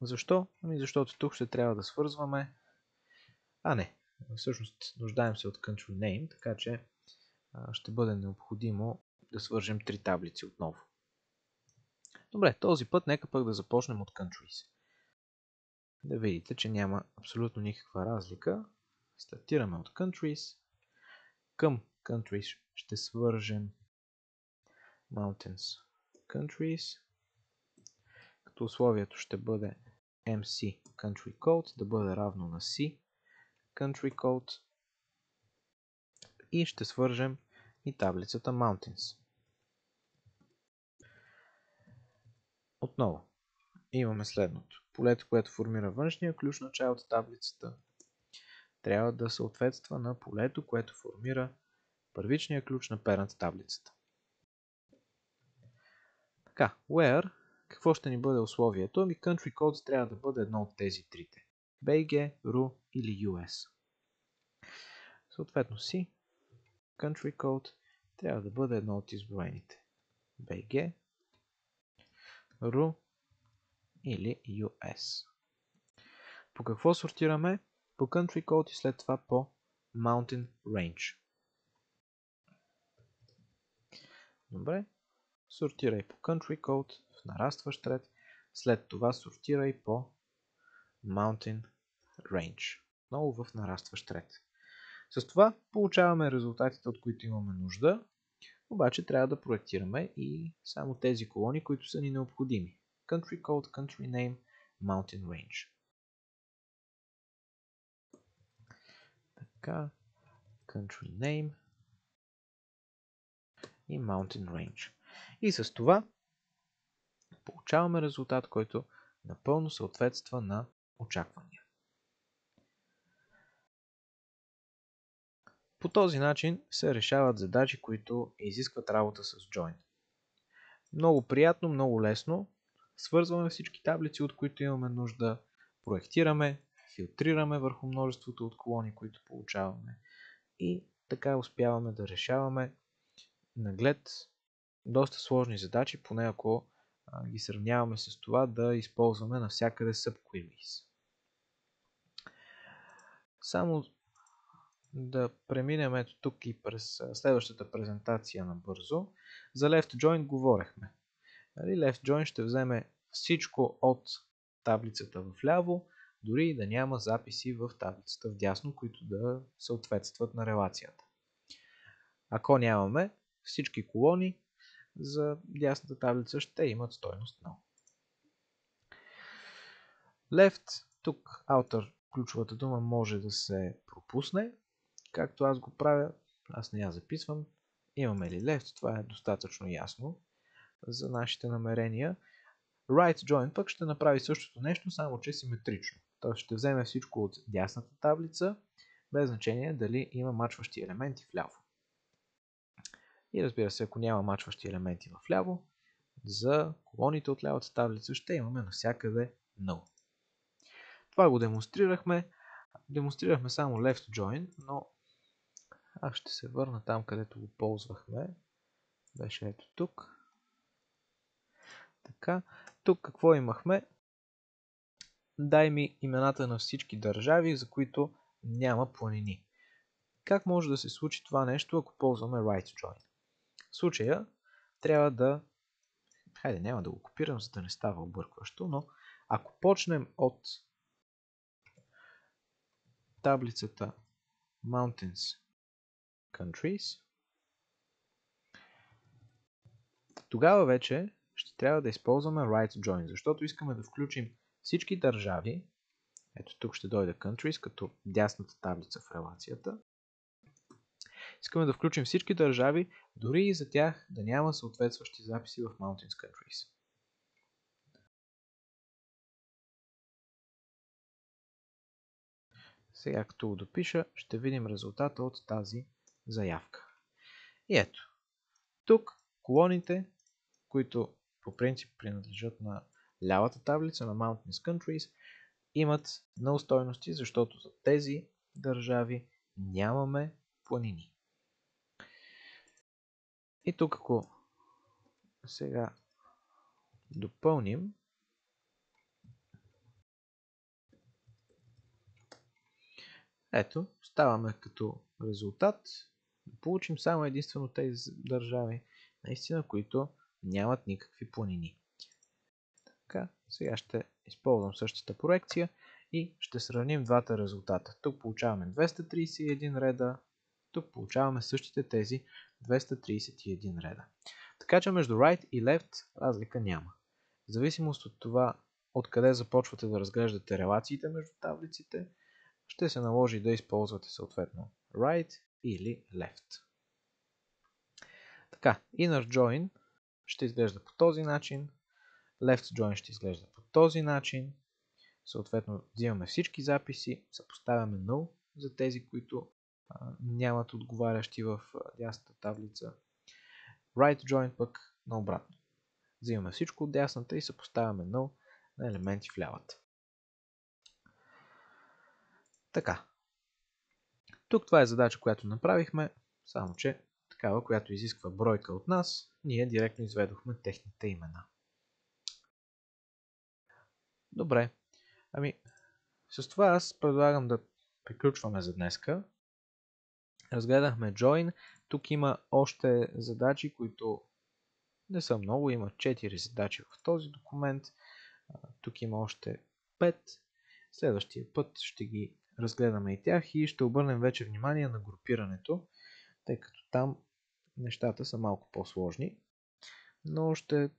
Защо? Ами защото тук ще трябва да свързваме... всъщност нуждаем се от Country Name, така че ще бъде необходимо да свържем три таблици отново. Добре, този път нека пък да започнем от Countries. Да видите, че няма абсолютно никаква разлика. Стартираме от Countries. Към Countries ще свържем Mountains Countries, като условието ще бъде MC Country Code да бъде равно на C Country Code и ще свържем и таблицата Mountains. Отново имаме следното. Полето, което формира външния ключ на child таблицата, трябва да съответства на полето, което формира първичния ключ на parent таблицата. Така, where, какво ще ни бъде условието? Ами Country Code трябва да бъде едно от тези трите. BG, RU или US. Съответно си, Country Code трябва да бъде едно от изброените. BG, RU или US. По какво сортираме? по country code и след това по mountain range. Добре. Сортирай по country code в нарастващ ред. След това сортирай по mountain range. Много в нарастващ ред. С това получаваме резултатите, от които имаме нужда. Обаче трябва да проектираме и само тези колони, които са ни необходими. Country code, country name, mountain range. Така, country name и mountain range. И с това получаваме резултат, който напълно съответства на очаквания. По този начин се решават задачи, които изискват работа с join. Много приятно, много лесно. Свързваме всички таблици, от които имаме нужда, проектираме, филтрираме върху множеството от колони, които получаваме и така успяваме да решаваме наглед доста сложни задачи, поне ако ги сравняваме с това да използваме навсякъде subqueries. Само да преминем ето тук и през следващата презентация набързо. За left join говорехме. Left join ще вземе всичко от таблицата вляво, дори и да няма записи в таблицата вдясно, които да съответстват на релацията. Ако нямаме, всички колони за дясната таблица ще имат стойност 0. Left, тук outer, ключовата дума може да се пропусне, както аз го правя, аз не я записвам. Имаме ли left, това е достатъчно ясно за нашите намерения. Right join пък ще направи същото нещо, само че симетрично. Той ще вземе всичко от дясната таблица, без значение дали има мачващи елементи вляво. И разбира се, ако няма мачващи елементи вляво, за колоните от лявата таблица ще имаме навсякъде 0. Това го демонстрирахме. Демонстрирахме само left join, но аз ще се върна там, където го ползвахме. Беше ето тук. Така, тук какво имахме? Дай ми имената на всички държави, за които няма планини. Как може да се случи това нещо, ако ползваме right join? В случая трябва да... Хайде, няма да го копирам, за да не става объркващо, но ако почнем от таблицата Mountains Countries, тогава вече ще трябва да използваме right join, защото искаме да включим всички държави. Ето тук ще дойде countries, като дясната таблица в релацията. Искаме да включим всички държави, дори и за тях да няма съответстващи записи в Mountains Countries. Сега като го допиша, ще видим резултата от тази заявка. И ето, тук колоните, които по принцип принадлежат на лявата таблица на Mountains Countries, имат null стойности, защото за тези държави нямаме планини. И тук ако сега допълним, ето, ставаме като резултат да получим само единствено тези държави, наистина, които нямат никакви планини. Така, сега ще използвам същата проекция и ще сравним двата резултата. Тук получаваме 231 реда, тук получаваме същите тези 231 реда. Така че между right и left разлика няма. В зависимост от това, откъде започвате да разглеждате релациите между таблиците, ще се наложи да използвате съответно right или left. Така, inner join ще изглежда по този начин, left join ще изглежда по този начин. Съответно, взимаме всички записи, съпоставяме null за тези, които нямат отговарящи в дясната таблица. Right join пък наобратно. Взимаме всичко от дясната и съпоставяме null на елементи в лявата. Така. Тук това е задача, която направихме, само че такава, която изисква бройка от нас, ние директно изведохме техните имена. Добре. Ами, с това аз предлагам да приключваме за днеска. Разгледахме join. Тук има още задачи, които не са много. Има 4 задачи в този документ. Тук има още 5. Следващия път ще ги разгледаме и тях и ще обърнем вече внимание на групирането, тъй като там нещата са малко по-сложни. Но ще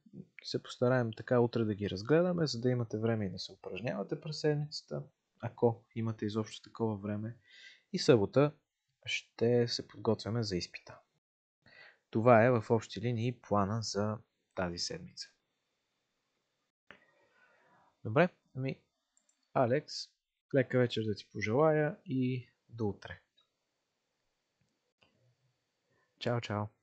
се постараем така утре да ги разгледаме, за да имате време и да се упражнявате през седмицата, ако имате изобщо такова време. И събота ще се подготвяме за изпита. Това е в общи линии плана за тази седмица. Добре, Алекс, лека вечер да ти пожелая и до утре. Чао, чао!